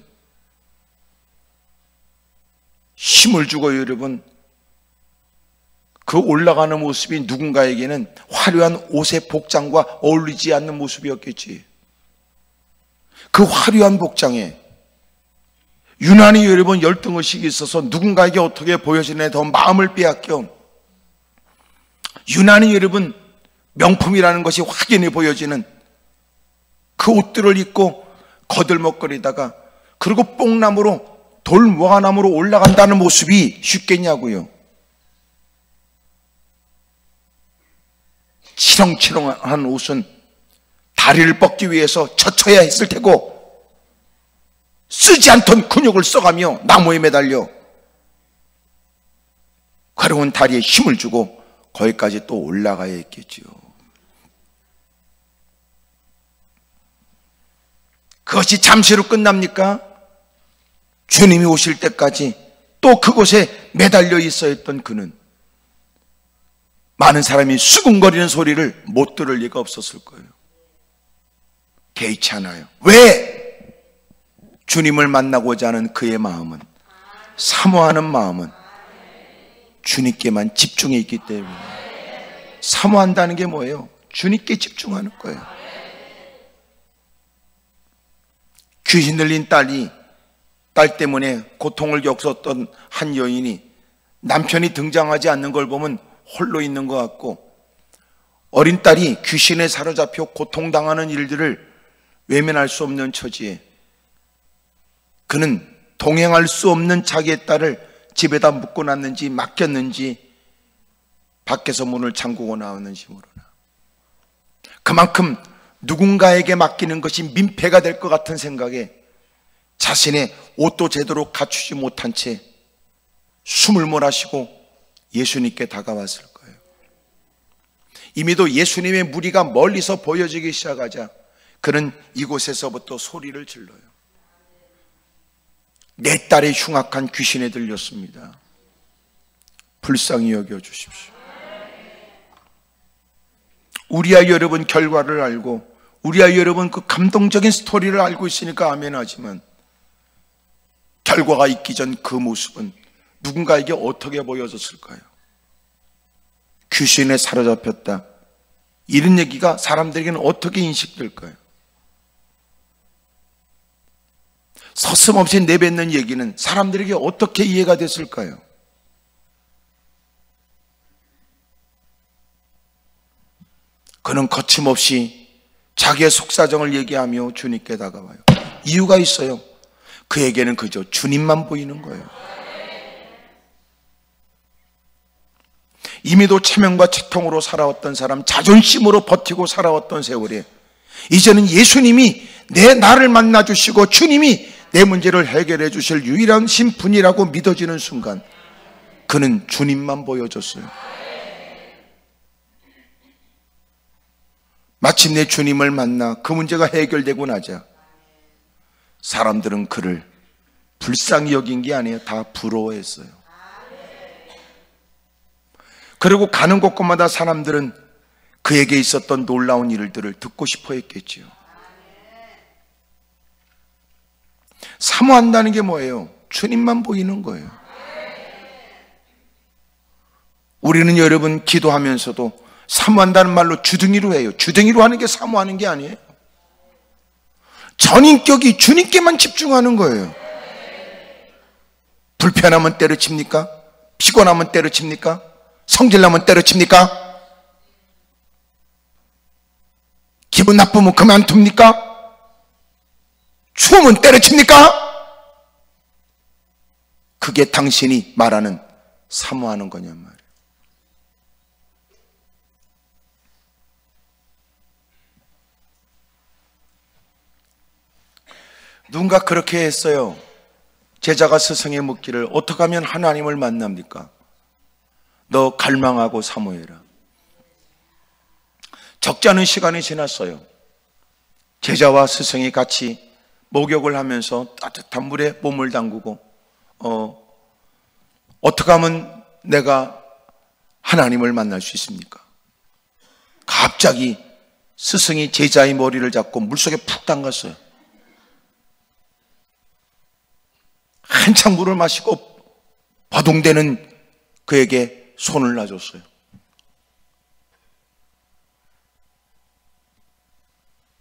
힘을 주고 여러분 그 올라가는 모습이 누군가에게는 화려한 옷의 복장과 어울리지 않는 모습이었겠지. 그 화려한 복장에 유난히 여러분 열등의식이 있어서 누군가에게 어떻게 보여지네 더 마음을 빼앗겨 유난히 여러분 명품이라는 것이 확연히 보여지는 그 옷들을 입고 거들먹거리다가 그리고 뽕나무로 돌무화과나무로 올라간다는 모습이 쉽겠냐고요. 치렁치렁한 옷은 다리를 뻗기 위해서 젖혀야 했을 테고 쓰지 않던 근육을 써가며 나무에 매달려 가려운 다리에 힘을 주고 거기까지 또 올라가야 했겠지요. 그것이 잠시로 끝납니까? 주님이 오실 때까지 또 그곳에 매달려 있어야 했던 그는 많은 사람이 수군거리는 소리를 못 들을 리가 없었을 거예요. 개의치 않아요. 왜? 주님을 만나고자 하는 그의 마음은, 사모하는 마음은 주님께만 집중해 있기 때문에. 사모한다는 게 뭐예요? 주님께 집중하는 거예요. 귀신 들린 딸 때문에 고통을 겪었던 한 여인이 남편이 등장하지 않는 걸 보면 홀로 있는 것 같고, 어린 딸이 귀신에 사로잡혀 고통당하는 일들을 외면할 수 없는 처지에 그는 동행할 수 없는 자기의 딸을 집에다 묶어놨는지 맡겼는지 밖에서 문을 잠그고 나왔는지 모르나, 그만큼 누군가에게 맡기는 것이 민폐가 될 것 같은 생각에 자신의 옷도 제대로 갖추지 못한 채 숨을 몰아쉬고 예수님께 다가왔을 거예요. 이미도 예수님의 무리가 멀리서 보여지기 시작하자 그는 이곳에서부터 소리를 질러요. 내 딸의 흉악한 귀신에 들렸습니다. 불쌍히 여겨주십시오. 우리야 여러분 결과를 알고, 우리야 여러분 그 감동적인 스토리를 알고 있으니까 아멘하지만, 결과가 있기 전 그 모습은 누군가에게 어떻게 보여졌을까요? 귀신에 사로잡혔다, 이런 얘기가 사람들에게는 어떻게 인식될까요? 서슴없이 내뱉는 얘기는 사람들에게 어떻게 이해가 됐을까요? 그는 거침없이 자기의 속사정을 얘기하며 주님께 다가와요. 이유가 있어요. 그에게는 그저 주님만 보이는 거예요. 이미도 체면과 채통으로 살아왔던 사람, 자존심으로 버티고 살아왔던 세월에 이제는 예수님이 나를 만나주시고 주님이 내 문제를 해결해 주실 유일한 신분이라고 믿어지는 순간 그는 주님만 보여줬어요. 마침내 주님을 만나 그 문제가 해결되고 나자 사람들은 그를 불쌍히 여긴 게 아니에요. 다 부러워했어요. 그리고 가는 곳곳마다 사람들은 그에게 있었던 놀라운 일들을 듣고 싶어 했겠지요. 사모한다는 게 뭐예요? 주님만 보이는 거예요. 우리는 여러분 기도하면서도 사모한다는 말로 주둥이로 해요. 주둥이로 하는 게 사모하는 게 아니에요. 전인격이 주님께만 집중하는 거예요. 불편하면 때려칩니까? 피곤하면 때려칩니까? 성질나면 때려칩니까? 기분 나쁘면 그만둡니까? 추우면 때려칩니까? 그게 당신이 말하는 사모하는 거냔 말이에요. 누군가 그렇게 했어요. 제자가 스승에 묻기를, 어떻게 하면 하나님을 만납니까? 너 갈망하고 사모해라. 적지 않은 시간이 지났어요. 제자와 스승이 같이 목욕을 하면서 따뜻한 물에 몸을 담그고 어떻게 하면 내가 하나님을 만날 수 있습니까? 갑자기 스승이 제자의 머리를 잡고 물속에 푹 담갔어요. 한참 물을 마시고 버둥대는 그에게 손을 놔줬어요.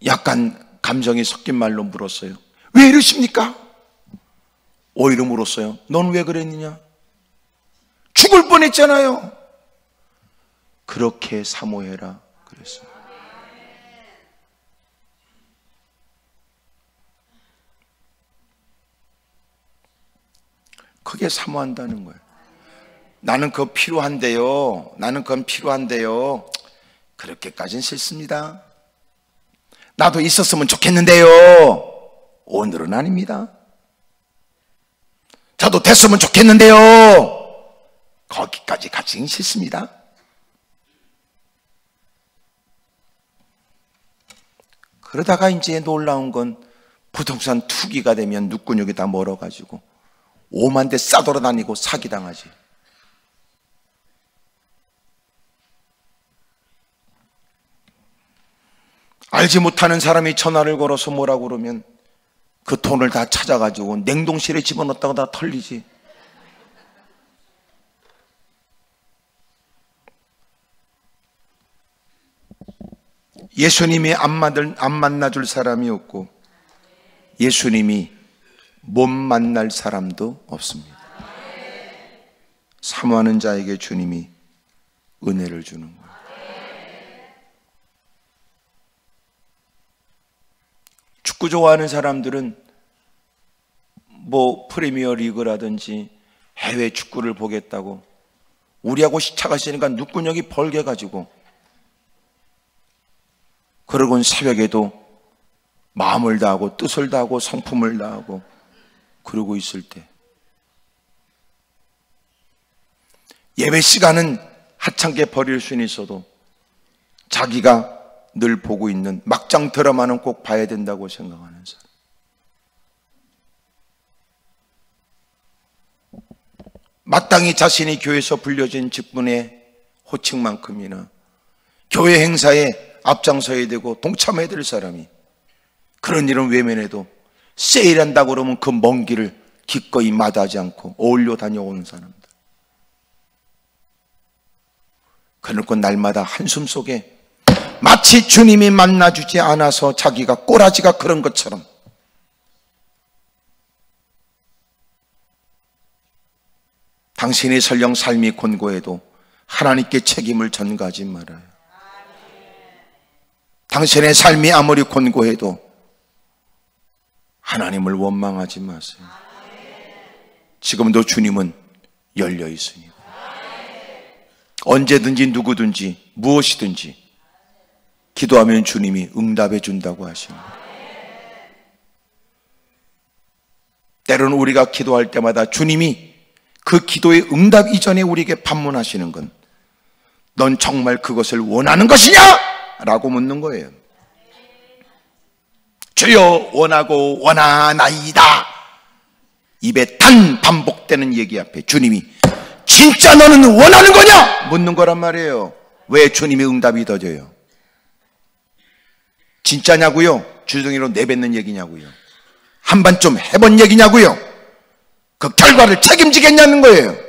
약간 감정이 섞인 말로 물었어요. 왜 이러십니까? 오히려 물었어요. 넌 왜 그랬느냐? 죽을 뻔했잖아요. 그렇게 사모해라 그랬어요. 그게 사모한다는 거예요. 나는 그거 필요한데요. 나는 그건 필요한데요. 그렇게까지는 싫습니다. 나도 있었으면 좋겠는데요. 오늘은 아닙니다. 저도 됐으면 좋겠는데요. 거기까지 가지긴 싫습니다. 그러다가 이제 놀라운 건 부동산 투기가 되면 눈근육이 다 멀어가지고 오만 대 싸돌아다니고 사기당하지. 알지 못하는 사람이 전화를 걸어서 뭐라고 그러면 그 돈을 다 찾아가지고 냉동실에 집어넣었다가 다 털리지. 예수님이 안 만나줄 사람이 없고 예수님이 못 만날 사람도 없습니다. 사모하는 자에게 주님이 은혜를 주는 거예요. 축구 좋아하는 사람들은 뭐 프리미어 리그라든지 해외 축구를 보겠다고 우리하고 시차가 있으니까 눈구녕이 벌게가지고 그러곤 새벽에도 마음을 다하고 뜻을 다하고 성품을 다하고 그러고 있을 때 예배 시간은 하찮게 버릴 수는 있어도 자기가 늘 보고 있는 막장 드라마는 꼭 봐야 된다고 생각하는 사람. 마땅히 자신이 교회에서 불려진 직분의 호칭만큼이나 교회 행사에 앞장서야 되고 동참해야 될 사람이 그런 일은 외면해도 세일한다고 그러면 그 먼 길을 기꺼이 마다하지 않고 어울려 다녀오는 사람들. 그러니까 날마다 한숨 속에 마치 주님이 만나주지 않아서 자기가 꼬라지가 그런 것처럼 당신의 설령 삶이 곤고해도 하나님께 책임을 전가하지 말아요. 당신의 삶이 아무리 곤고해도 하나님을 원망하지 마세요. 지금도 주님은 열려 있으니까 언제든지 누구든지 무엇이든지 기도하면 주님이 응답해 준다고 하십니다. 때로는 우리가 기도할 때마다 주님이 그 기도의 응답 이전에 우리에게 반문하시는 건 넌 정말 그것을 원하는 것이냐? 라고 묻는 거예요. 주여 원하고 원하나이다. 입에 단 반복되는 얘기 앞에 주님이 진짜 너는 원하는 거냐? 묻는 거란 말이에요. 왜 주님이 응답이 더뎌요? 진짜냐고요? 주둥이로 내뱉는 얘기냐고요? 한번 좀 해본 얘기냐고요? 그 결과를 책임지겠냐는 거예요.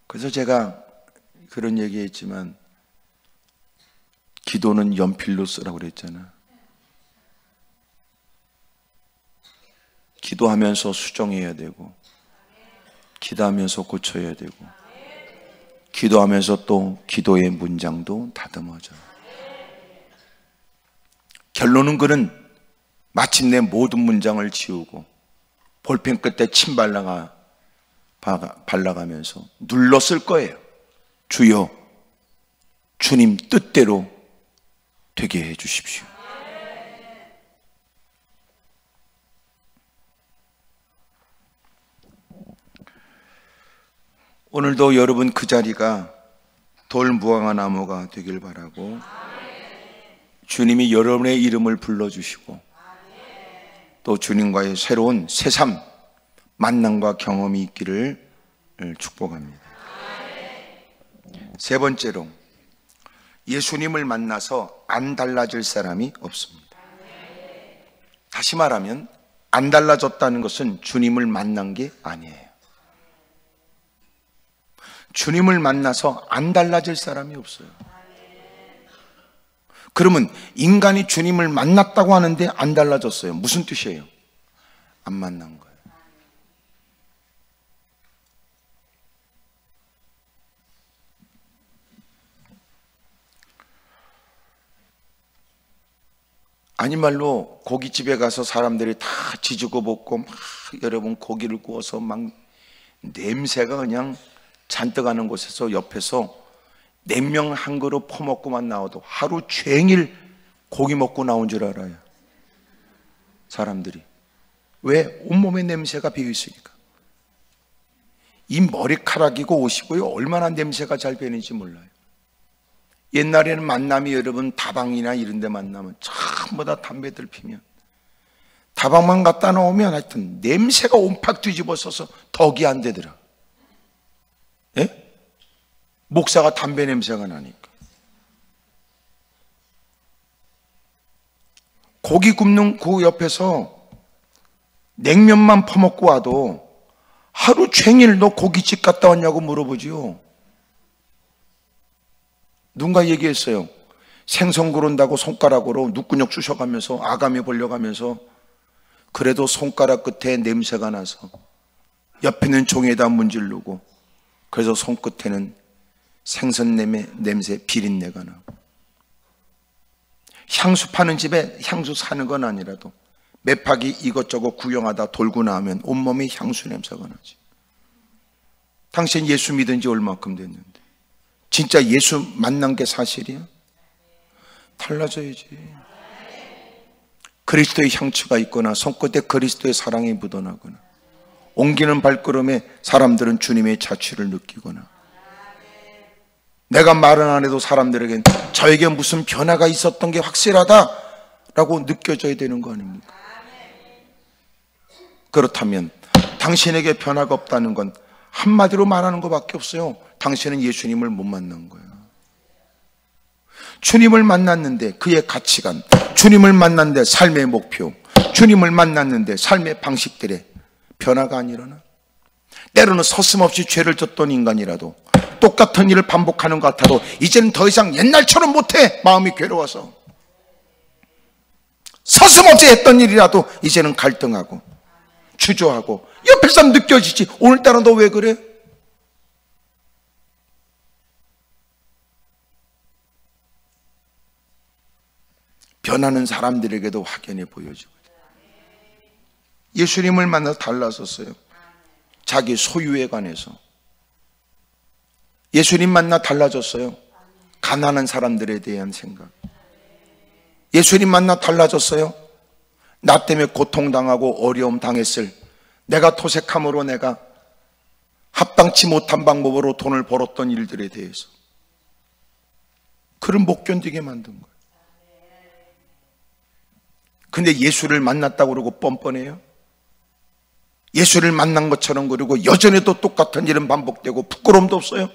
그래서 제가 그런 얘기했지만 기도는 연필로 쓰라고 그랬잖아. 기도하면서 수정해야 되고 기도하면서 고쳐야 되고 기도하면서 또 기도의 문장도 다듬어져. 결론은 그는 마침내 모든 문장을 지우고 볼펜 끝에 침 발라가면서 눌렀을 거예요. 주여, 주님 뜻대로 되게 해 주십시오. 오늘도 여러분 그 자리가 돌무화과 나무가 되길 바라고 주님이 여러분의 이름을 불러주시고 또 주님과의 새로운 새삼 만남과 경험이 있기를 축복합니다. 세 번째로 예수님을 만나서 안 달라질 사람이 없습니다. 다시 말하면 안 달라졌다는 것은 주님을 만난 게 아니에요. 주님을 만나서 안 달라질 사람이 없어요. 그러면 인간이 주님을 만났다고 하는데 안 달라졌어요. 무슨 뜻이에요? 안 만난 거예요. 아니 말로 고깃집에 가서 사람들이 다 지지고 볶고 막 여러분 고기를 구워서 막 냄새가 그냥 잔뜩 하는 곳에서 옆에서 냉면 한 그릇 퍼먹고만 나와도 하루 종일 고기 먹고 나온 줄 알아요. 사람들이. 왜? 온몸에 냄새가 배어있으니까. 이 머리카락이고 옷이고요 얼마나 냄새가 잘 배는지 몰라요. 옛날에는 만남이 여러분 다방이나 이런 데 만나면 전부 다 담배들 피면 다방만 갖다 놓으면 하여튼 냄새가 온팍 뒤집어서서 덕이 안 되더라. 예? 목사가 담배 냄새가 나니까. 고기 굽는 그 옆에서 냉면만 퍼먹고 와도 하루 종일 너 고깃집 갔다 왔냐고 물어보지요. 누군가 얘기했어요. 생선 그런다고 손가락으로 눕근육 쑤셔가면서 아가미 벌려가면서 그래도 손가락 끝에 냄새가 나서 옆에는 종에다 문지르고 그래서 손끝에는 생선 냄새 비린내가 나고, 향수 파는 집에 향수 사는 건 아니라도 매파기 이것저것 구경하다 돌고 나면 온몸이 향수 냄새가 나지. 당신 예수 믿은 지 얼마큼 됐는데 진짜 예수 만난 게 사실이야? 달라져야지. 그리스도의 향취가 있거나 손끝에 그리스도의 사랑이 묻어나거나 옮기는 발걸음에 사람들은 주님의 자취를 느끼거나, 내가 말은 안 해도 사람들에겐 저에게 무슨 변화가 있었던 게 확실하다라고 느껴져야 되는 거 아닙니까? 그렇다면 당신에게 변화가 없다는 건 한마디로 말하는 것밖에 없어요. 당신은 예수님을 못 만난 거예요. 주님을 만났는데 그의 가치관, 주님을 만났는데 삶의 목표, 주님을 만났는데 삶의 방식들에 변화가 안 일어나? 때로는 서슴없이 죄를 졌던 인간이라도 똑같은 일을 반복하는 것 같아도 이제는 더 이상 옛날처럼 못해. 마음이 괴로워서. 서슴없이 했던 일이라도 이제는 갈등하고 주저하고 옆에 사람 느껴지지. 오늘따라 너 왜 그래? 변하는 사람들에게도 확연히 보여지거든요. 예수님을 만나서 달라졌어요. 자기 소유에 관해서. 예수님 만나 달라졌어요. 가난한 사람들에 대한 생각. 예수님 만나 달라졌어요. 나 때문에 고통당하고 어려움 당했을, 내가 토색함으로 내가 합당치 못한 방법으로 돈을 벌었던 일들에 대해서 그를 못 견디게 만든 거예요. 근데 예수를 만났다고 그러고 뻔뻔해요? 예수를 만난 것처럼 그러고 여전히도 똑같은 일은 반복되고 부끄러움도 없어요?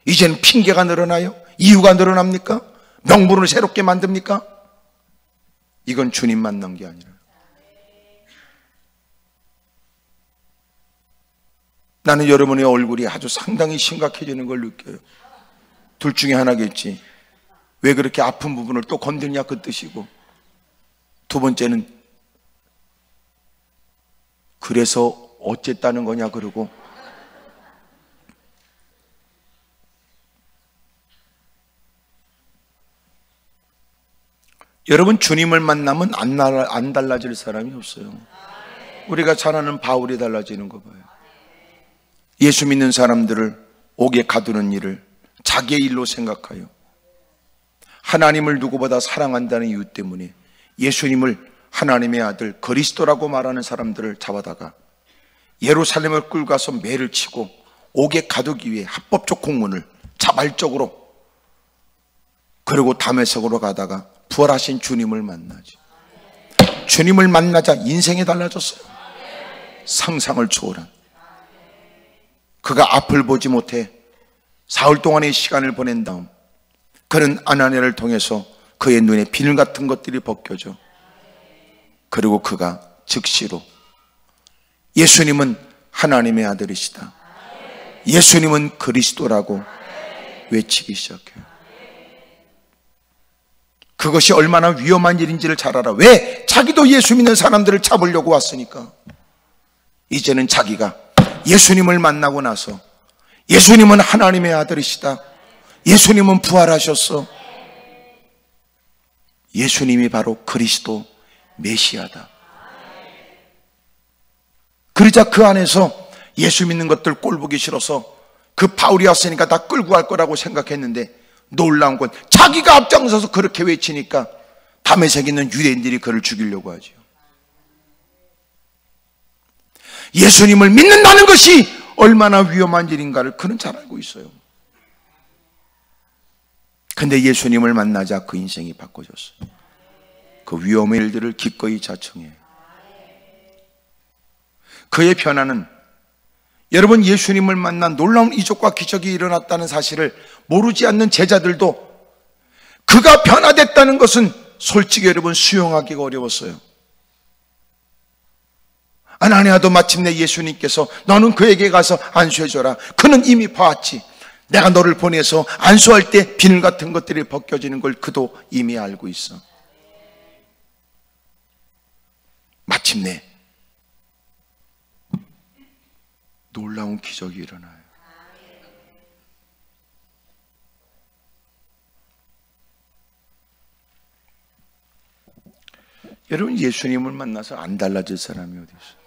이제는 핑계가 늘어나요? 이유가 늘어납니까? 명분을 새롭게 만듭니까? 이건 주님 만난 게 아니라, 나는 여러분의 얼굴이 아주 상당히 심각해지는 걸 느껴요. 둘 중에 하나겠지. 왜 그렇게 아픈 부분을 또 건드냐 그 뜻이고, 두 번째는 그래서 어쨌다는 거냐 그러고, 여러분 주님을 만나면 안 달라질 사람이 없어요. 우리가 잘 아는 바울이 달라지는 거 봐요. 예수 믿는 사람들을 옥에 가두는 일을 자기의 일로 생각하여 하나님을 누구보다 사랑한다는 이유 때문에 예수님을 하나님의 아들 그리스도라고 말하는 사람들을 잡아다가 예루살렘을 끌고 가서 매를 치고 옥에 가두기 위해 합법적 공문을 자발적으로, 그리고 다메섹으로 가다가 부활하신 주님을 만나죠. 주님을 만나자 인생이 달라졌어요. 상상을 초월한. 그가 앞을 보지 못해 사흘 동안의 시간을 보낸 다음 그는 아나니아를 통해서 그의 눈에 비늘 같은 것들이 벗겨져, 그리고 그가 즉시로 예수님은 하나님의 아들이시다, 예수님은 그리스도라고 외치기 시작해요. 그것이 얼마나 위험한 일인지를 잘 알아. 왜? 자기도 예수 믿는 사람들을 잡으려고 왔으니까. 이제는 자기가 예수님을 만나고 나서 예수님은 하나님의 아들이시다, 예수님은 부활하셨어, 예수님이 바로 그리스도 메시아다. 그러자 그 안에서 예수 믿는 것들 꼴보기 싫어서 그 바울이 왔으니까 다 끌고 갈 거라고 생각했는데, 놀라운 건 자기가 앞장서서 그렇게 외치니까 다메섹에 있는 유대인들이 그를 죽이려고 하죠. 예수님을 믿는다는 것이 얼마나 위험한 일인가를 그는 잘 알고 있어요. 근데 예수님을 만나자 그 인생이 바꿔졌어요. 그 위험의 일들을 기꺼이 자청해요. 그의 변화는 여러분, 예수님을 만난 놀라운 이적과 기적이 일어났다는 사실을 모르지 않는 제자들도 그가 변화됐다는 것은 솔직히 여러분 수용하기가 어려웠어요. 아나니아도 마침내 예수님께서 너는 그에게 가서 안수해줘라. 그는 이미 봐왔지. 내가 너를 보내서 안수할 때 비늘 같은 것들이 벗겨지는 걸 그도 이미 알고 있어. 마침내 놀라운 기적이 일어나요. 여러분, 예수님을 만나서 안 달라질 사람이 어디 있어요?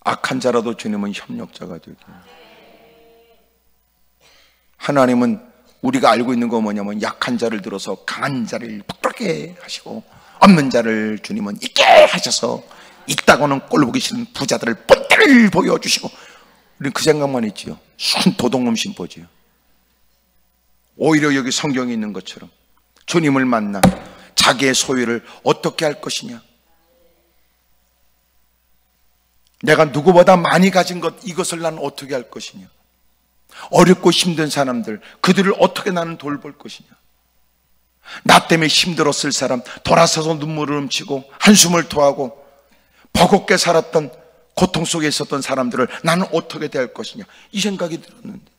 악한 자라도 주님은 협력자가 되게. 하나님은 우리가 알고 있는 거 뭐냐면 약한 자를 들어서 강한 자를 퍽퍽하게 하시고 없는 자를 주님은 있게 하셔서 있다고는 꼴보기 싫은 부자들을 본때를 보여주시고, 우리는 그 생각만 했지요. 순 도둑놈 심보지요. 오히려 여기 성경에 있는 것처럼 주님을 만나 자기의 소유를 어떻게 할 것이냐, 내가 누구보다 많이 가진 것, 이것을 나는 어떻게 할 것이냐, 어렵고 힘든 사람들, 그들을 어떻게 나는 돌볼 것이냐, 나 때문에 힘들었을 사람, 돌아서서 눈물을 훔치고 한숨을 토하고 버겁게 살았던, 고통 속에 있었던 사람들을 나는 어떻게 대할 것이냐, 이 생각이 들었는데,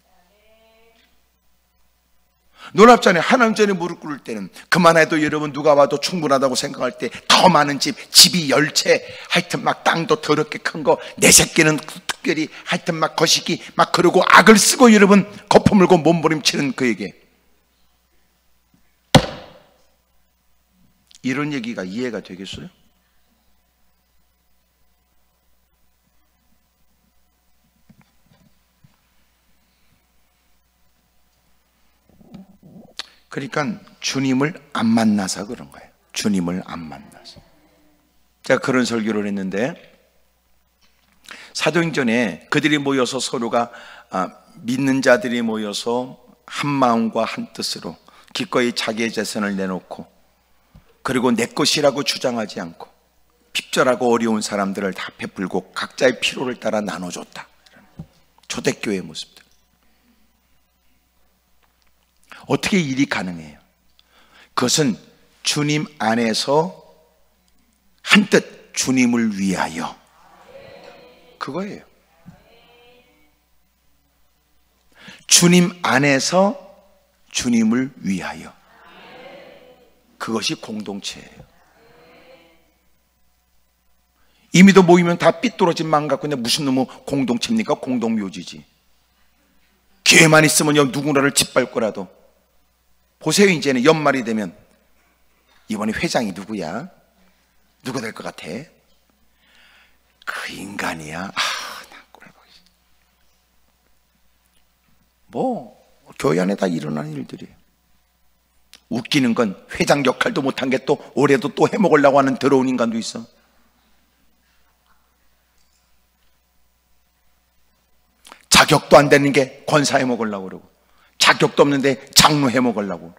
놀랍잖아요. 하나님 전에 무릎 꿇을 때는 그만해도 여러분 누가 봐도 충분하다고 생각할 때 더 많은 집이 10채, 하여튼 막 땅도 더럽게 큰 거, 내 새끼는 특별히 하여튼 막 거시기 막 그러고 악을 쓰고 여러분 거품 물고 몸부림치는 그에게 이런 얘기가 이해가 되겠어요? 그러니까 주님을 안 만나서 그런 거예요. 주님을 안 만나서. 제가 그런 설교를 했는데, 사도행전에 그들이 모여서 서로가 믿는 자들이 모여서 한 마음과 한 뜻으로 기꺼이 자기의 재산을 내놓고, 그리고 내 것이라고 주장하지 않고 핍절하고 어려운 사람들을 다 베풀고 각자의 필요를 따라 나눠줬다. 초대교회의 모습들. 어떻게 일이 가능해요? 그것은 주님 안에서 한뜻 주님을 위하여, 그거예요. 주님 안에서 주님을 위하여, 그것이 공동체예요. 이미도 모이면 다 삐뚤어진 마음 갖고 있는데 무슨 놈의 공동체입니까? 공동묘지지. 기회만 있으면 누구나를 짓밟을 거라도. 보세요, 이제는 연말이 되면 이번에 회장이 누구야? 누구 될 것 같아? 그 인간이야. 난 꼴보기 싫어. 뭐 교회 안에 다 일어나는 일들이에요. 웃기는 건 회장 역할도 못한 게 또 올해도 또 해먹으려고 하는 더러운 인간도 있어. 자격도 안 되는 게 권사 해먹으려고 그러고, 자격도 없는데 장로 해먹으려고.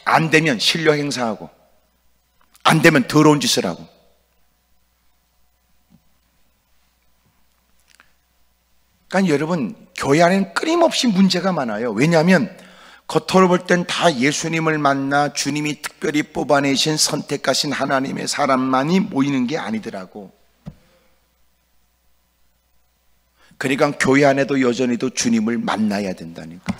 안 되면 신뢰 행사하고, 안 되면 더러운 짓을 하고. 그러니까 여러분, 교회 안에는 끊임없이 문제가 많아요. 왜냐하면 겉으로 볼 땐 다 예수님을 만나 주님이 특별히 뽑아내신 선택하신 하나님의 사람만이 모이는 게 아니더라고. 그러니까 교회 안에도 여전히도 주님을 만나야 된다니까.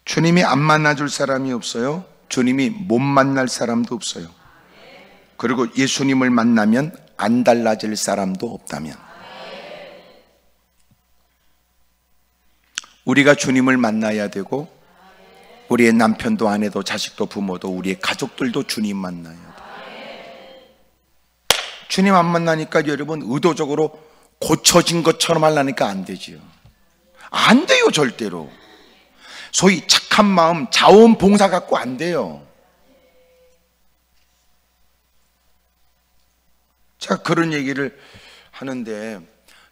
주님이 안 만나줄 사람이 없어요. 주님이 못 만날 사람도 없어요. 그리고 예수님을 만나면 안 달라질 사람도 없다면, 우리가 주님을 만나야 되고, 우리의 남편도 아내도 자식도 부모도 우리의 가족들도 주님 만나야 돼. 주님 안 만나니까 여러분 의도적으로 고쳐진 것처럼 하려니까 안 되지요. 안 돼요, 절대로. 소위 착한 마음, 자원봉사 갖고 안 돼요. 제가 그런 얘기를 하는데,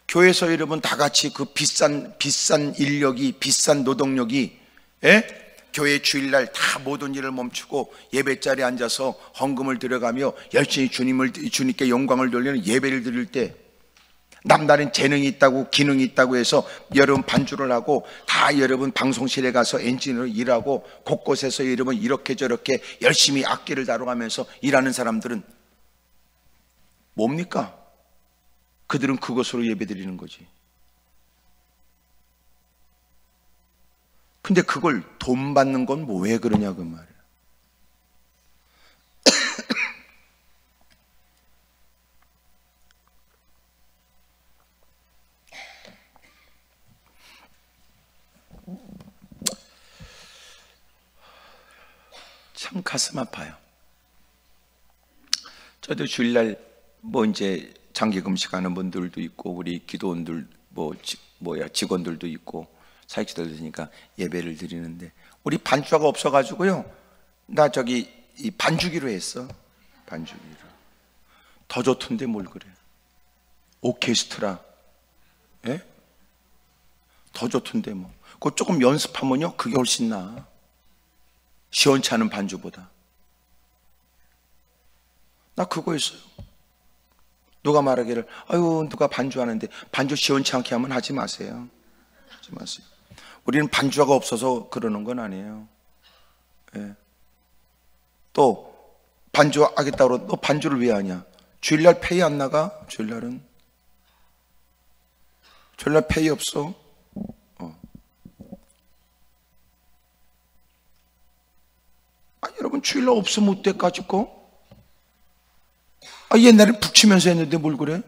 교회에서 여러분 다 같이 그 비싼 인력이, 비싼 노동력이, 교회 주일날 다 모든 일을 멈추고 예배 자리에 앉아서 헌금을 들여가며 열심히 주님께 영광을 돌리는 예배를 드릴 때, 남다른 재능이 있다고 기능이 있다고 해서 여러분 반주를 하고 다 여러분 방송실에 가서 엔지니어로 일하고 곳곳에서 여러분 이렇게 저렇게 열심히 악기를 다뤄가면서 일하는 사람들은 뭡니까? 그들은 그것으로 예배드리는 거지. 근데 그걸 돈 받는 건 뭐 왜 그러냐 그 말이야. 참 가슴 아파요. 저도 주일날 뭐 이제 장기 금식하는 분들도 있고 우리 기도원들 직원들도 있고 사역자들도 있으니까 예배를 드리는데, 우리 반주가 없어가지고요, 나 저기 이 반주기로 했어. 반주기로. 더 좋던데 뭘 그래. 오케스트라, 예? 더 좋던데 뭐. 그거 조금 연습하면요 그게 훨씬 나아. 시원치 않은 반주보다. 나 그거 했어요. 누가 말하기를 아유 누가 반주하는데 반주 시원치 않게 하면 하지 마세요. 하지 마세요. 우리는 반주가 없어서 그러는 건 아니에요. 예. 또 반주 하겠다고 그러고 너 반주를 왜 하냐? 주일날 페이 안 나가? 주일날 페이 없어. 여러분 주일날 없으면 어때까지 거? 옛날에 북치면서 했는데 뭘 그래?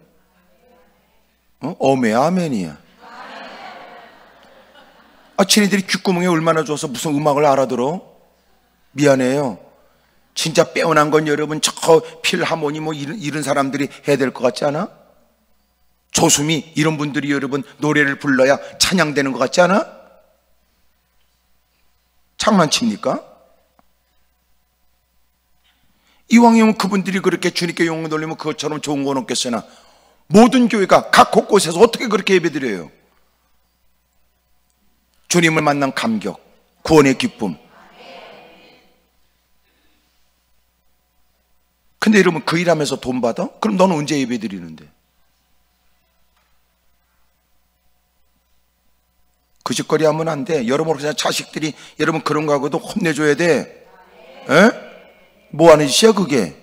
어메 아멘이야. 쟤네들이 귓구멍에 얼마나 좋아서 무슨 음악을 알아들어? 미안해요. 진짜 빼어난 건 여러분 저 필하모니 뭐 이런 사람들이 해야 될 것 같지 않아? 조수미 이런 분들이 여러분 노래를 불러야 찬양되는 것 같지 않아? 장난칩니까? 이왕이면 그분들이 그렇게 주님께 영광 돌리면 그것처럼 좋은 건 없겠으나 모든 교회가 각 곳곳에서 어떻게 그렇게 예배드려요? 주님을 만난 감격, 구원의 기쁨. 근데 여러분 그 일하면서 돈 받아? 그럼 너는 언제 예배드리는데? 그 짓거리 하면 안 돼. 여러분 그냥 자식들이 여러분 그런 거 하고도 혼내줘야 돼. 에? 뭐 하는 짓이야 그게?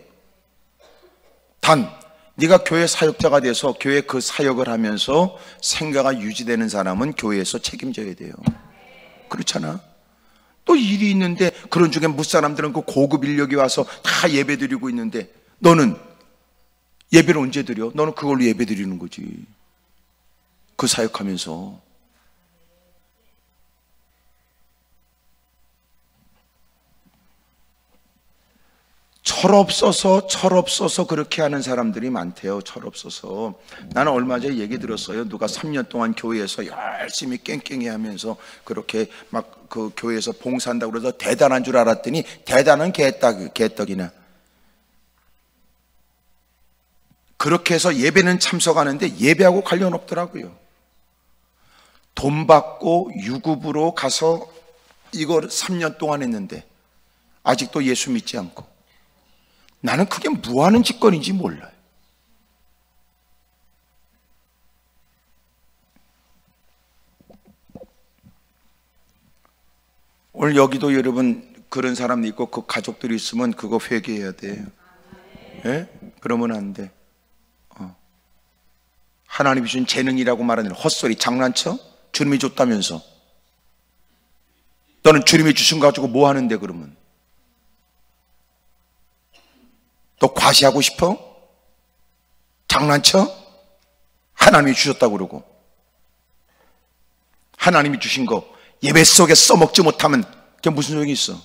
단 네가 교회 사역자가 돼서 교회 그 사역을 하면서 생계가 유지되는 사람은 교회에서 책임져야 돼요. 그렇잖아. 또 일이 있는데 그런 중에 무사람들은 그 고급 인력이 와서 다 예배 드리고 있는데 너는 예배를 언제 드려? 너는 그걸로 예배 드리는 거지. 그 사역하면서. 철없어서 그렇게 하는 사람들이 많대요. 철없어서. 나는 얼마 전에 얘기 들었어요. 누가 3년 동안 교회에서 열심히 깽깽이 하면서 그렇게 막 그 교회에서 봉사한다고 그래서 대단한 줄 알았더니 대단한 개떡이나. 그렇게 해서 예배는 참석하는데 예배하고 관련 없더라고요. 돈 받고 유급으로 가서 이걸 3년 동안 했는데 아직도 예수 믿지 않고. 나는 그게 뭐 하는 짓거리인지 몰라요. 오늘 여기도 여러분 그런 사람이 있고 그 가족들이 있으면 그거 회개해야 돼요. 예? 그러면 안 돼. 하나님이 주신 재능이라고 말하는 헛소리 장난쳐? 주님이 줬다면서. 너는 주님이 주신 거 가지고 뭐 하는데 그러면? 또 과시하고 싶어? 장난쳐? 하나님이 주셨다고 그러고. 하나님이 주신 거 예배 속에 써먹지 못하면 그게 무슨 소용이 있어?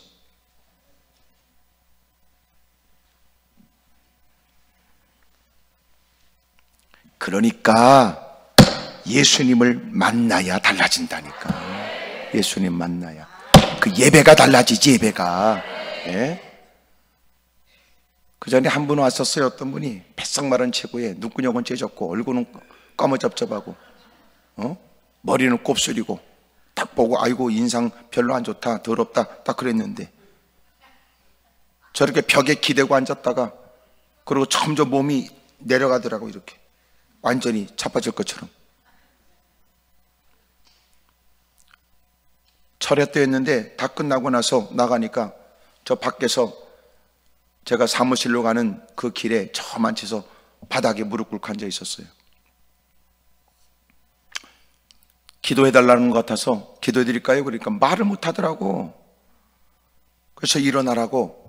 그러니까 예수님을 만나야 달라진다니까. 예수님 만나야. 그 예배가 달라지지. 예배가. 예? 그 전에 한 분 왔었어요. 어떤 분이 뱃삭 마른 체구에 눈구녕은 째졌고 얼굴은 까무잡잡하고 머리는 곱슬이고 딱 딱 보고 아이고 인상 별로 안 좋다, 더럽다, 딱 그랬는데 저렇게 벽에 기대고 앉았다가 그리고 점점 몸이 내려가더라고. 이렇게 완전히 자빠질 것처럼. 철야 때였는데 다 끝나고 나서 나가니까 저 밖에서 제가 사무실로 가는 그 길에 저 앉혀서 바닥에 무릎 꿇고 앉아 있었어요. 기도해달라는 것 같아서 기도해드릴까요? 그러니까 말을 못하더라고. 그래서 일어나라고.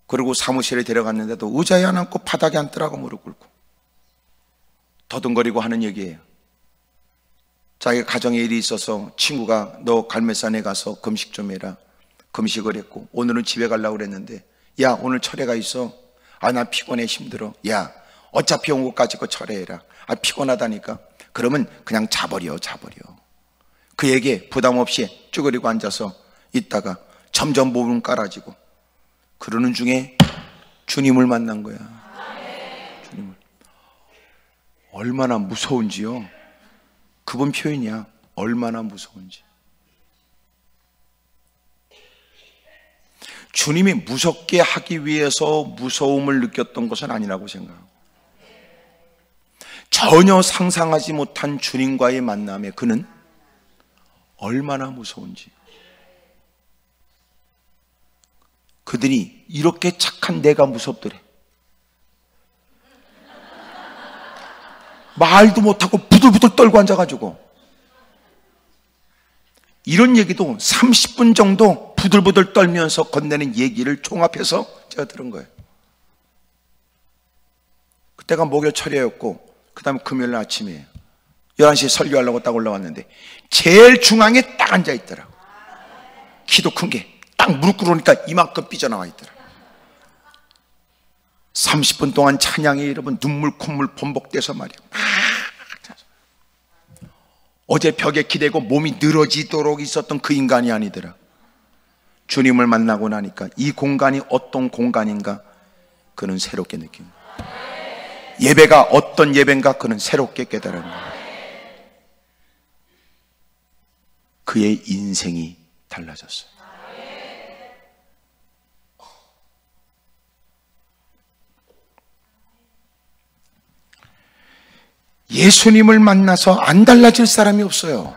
그리고 사무실에 데려갔는데도 의자에 안 앉고 바닥에 앉더라고. 무릎 꿇고 더듬거리고 하는 얘기예요. 자기가 가정에 일이 있어서 친구가 너 갈매산에 가서 금식 좀 해라. 금식을 했고 오늘은 집에 가려고 그랬는데 야 오늘 철회가 있어. 아 나 피곤해 힘들어. 야 어차피 온 곳까지 거 철회해라. 아 피곤하다니까. 그러면 그냥 자버려. 그에게 부담 없이 쭈그리고 앉아서 있다가 점점 몸은 깔아지고 그러는 중에 주님을 만난 거야. 주님을. 얼마나 무서운지요. 그분 표현이야. 얼마나 무서운지. 주님이 무섭게 하기 위해서 무서움을 느꼈던 것은 아니라고 생각하고 전혀 상상하지 못한 주님과의 만남에 그는 얼마나 무서운지. 그들이 이렇게 착한 내가 무섭더래. 말도 못하고 부들부들 떨고 앉아가지고 이런 얘기도 30분 정도 부들부들 떨면서 건네는 얘기를 종합해서 제가 들은 거예요. 그때가 목요 철야였고 그 다음에 금요일 아침이에요. 11시에 설교하려고 딱 올라왔는데 제일 중앙에 딱 앉아있더라고. 키도 큰 게 딱 무릎 꿇으니까 이만큼 삐져나와 있더라. 30분 동안 찬양이 여러분 눈물 콧물 번복돼서 말이야. 어제 벽에 기대고 몸이 늘어지도록 있었던 그 인간이 아니더라. 주님을 만나고 나니까 이 공간이 어떤 공간인가 그는 새롭게 느낀 거야. 예배가 어떤 예배인가 그는 새롭게 깨달은 거야. 그의 인생이 달라졌어요. 예수님을 만나서 안 달라질 사람이 없어요.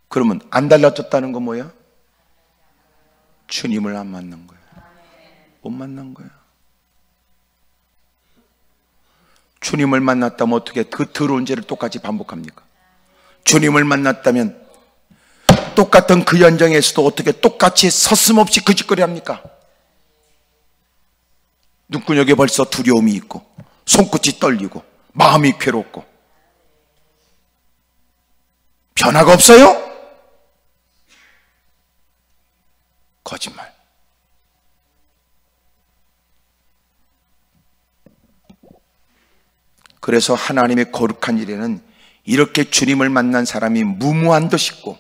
그러면 안 달라졌다는 건 뭐야? 주님을 안 만난 거야. 못 만난 거야. 주님을 만났다면 어떻게 그 더러운 죄를 똑같이 반복합니까? 주님을 만났다면 똑같은 그 현장에서도 어떻게 똑같이 서슴없이 그 짓거리 합니까? 눈구녕에 벌써 두려움이 있고 손끝이 떨리고 마음이 괴롭고 변화가 없어요? 거짓말. 그래서 하나님의 거룩한 일에는 이렇게 주님을 만난 사람이 무모한 듯 싶고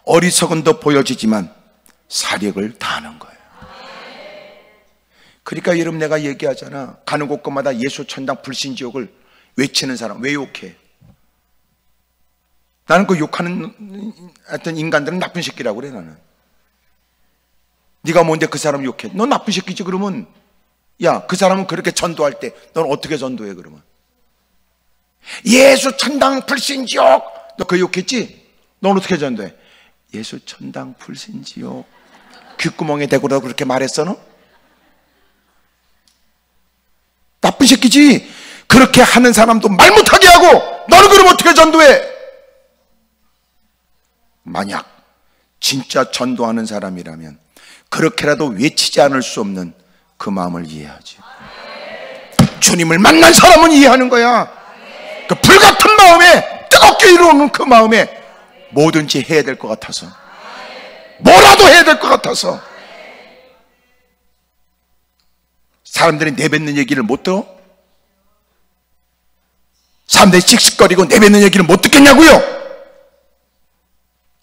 어리석은 듯 보여지지만 사력을 다하는 거예요. 그러니까 여러분 내가 얘기하잖아. 가는 곳곳마다 예수 천당 불신지옥을 외치는 사람 왜 욕해? 나는 그 욕하는 어떤 인간들은 나쁜 새끼라고 그래. 나는 네가 뭔데 그 사람 욕해? 너 나쁜 새끼지. 그러면 야 그 사람은 그렇게 전도할 때 넌 어떻게 전도해? 그러면 예수 천당 불신지옥 너 그 욕했지? 넌 어떻게 전도해? 예수 천당 불신지옥 귓구멍에 대고라고 그렇게 말했어 너? 나쁜 새끼지. 그렇게 하는 사람도 말 못하게 하고 너는 그럼 어떻게 전도해? 만약 진짜 전도하는 사람이라면 그렇게라도 외치지 않을 수 없는 그 마음을 이해하지. 주님을 만난 사람은 이해하는 거야. 그 불같은 마음에 뜨겁게 일어오는 그 마음에 뭐든지 해야 될 것 같아서 뭐라도 해야 될 것 같아서 사람들이 내뱉는 얘기를 못 들어? 사람들이 씩씩거리고 내뱉는 얘기를 못 듣겠냐고요?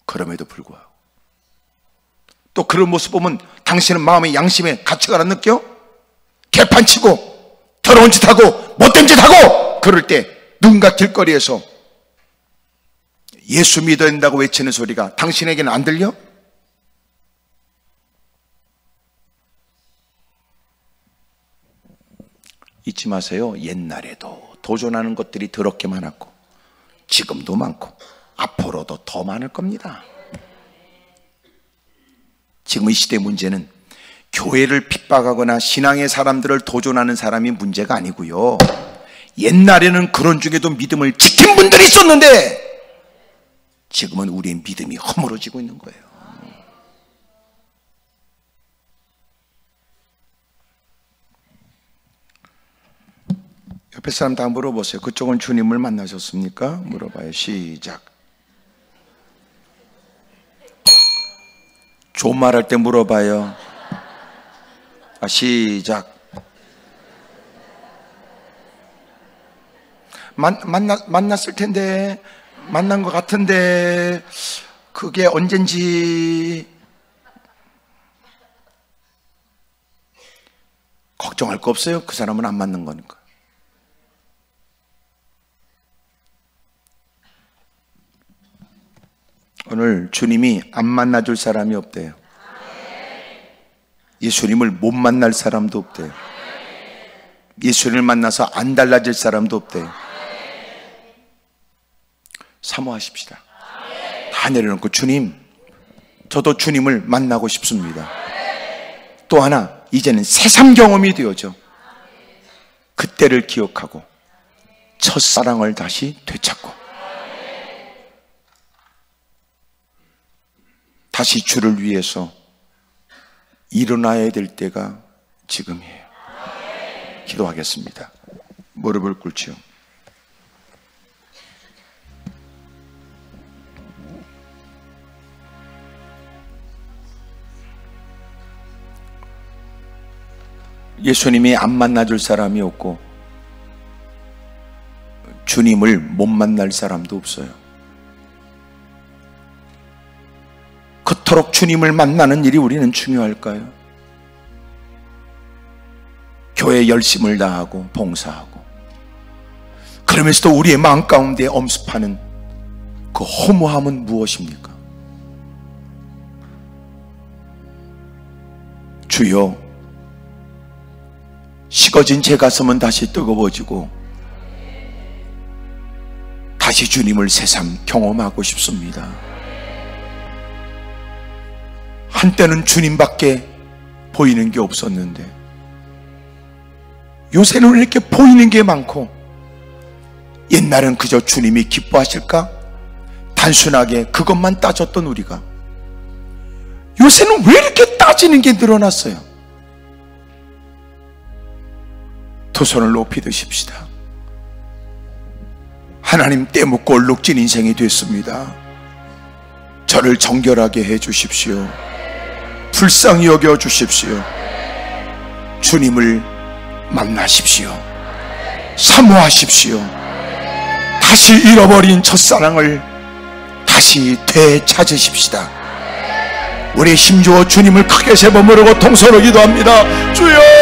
그럼에도 불구하고 또 그런 모습 보면 당신은 마음의 양심에 가치가 안 느껴? 개판치고 더러운 짓하고 못된 짓하고 그럴 때 누군가 길거리에서 예수 믿어야 된다고 외치는 소리가 당신에게는 안 들려? 잊지 마세요. 옛날에도 도전하는 것들이 더럽게 많았고 지금도 많고 앞으로도 더 많을 겁니다. 지금 이 시대의 문제는 교회를 핍박하거나 신앙의 사람들을 도전하는 사람이 문제가 아니고요, 옛날에는 그런 중에도 믿음을 지킨 분들이 있었는데 지금은 우리의 믿음이 허물어지고 있는 거예요. 옆에 사람 다 물어보세요. 그쪽은 주님을 만나셨습니까? 물어봐요. 시작. 좋은 말 할 때 물어봐요. 시작. 만났을 텐데, 만난 것 같은데 그게 언젠지. 걱정할 거 없어요. 그 사람은 안 맞는 거니까. 오늘 주님이 안 만나줄 사람이 없대요. 예수님을 못 만날 사람도 없대요. 예수님을 만나서 안 달라질 사람도 없대요. 사모하십시다. 다 내려놓고, 주님, 저도 주님을 만나고 싶습니다. 또 하나, 이제는 새삼 경험이 되어져 그때를 기억하고 첫사랑을 다시 되찾고 다시 주를 위해서 일어나야 될 때가 지금이에요. 기도하겠습니다. 무릎을 꿇죠. 예수님이 안 만나줄 사람이 없고 주님을 못 만날 사람도 없어요. 그토록 주님을 만나는 일이 우리는 중요할까요? 교회 열심을 다하고 봉사하고 그러면서도 우리의 마음 가운데 엄습하는 그 허무함은 무엇입니까? 주여, 식어진 제 가슴은 다시 뜨거워지고 다시 주님을 새삼 경험하고 싶습니다. 한때는 주님밖에 보이는 게 없었는데 요새는 왜 이렇게 보이는 게 많고, 옛날엔 그저 주님이 기뻐하실까? 단순하게 그것만 따졌던 우리가 요새는 왜 이렇게 따지는 게 늘어났어요? 두 손을 높이 드십시다. 하나님, 때묻고 얼룩진 인생이 됐습니다. 저를 정결하게 해 주십시오. 불쌍히 여겨 주십시오. 주님을 만나십시오. 사모하십시오. 다시 잃어버린 첫사랑을 다시 되찾으십시다. 우리 힘주어 주님을 크게 세 번 부르고 통성으로 기도합니다. 주여!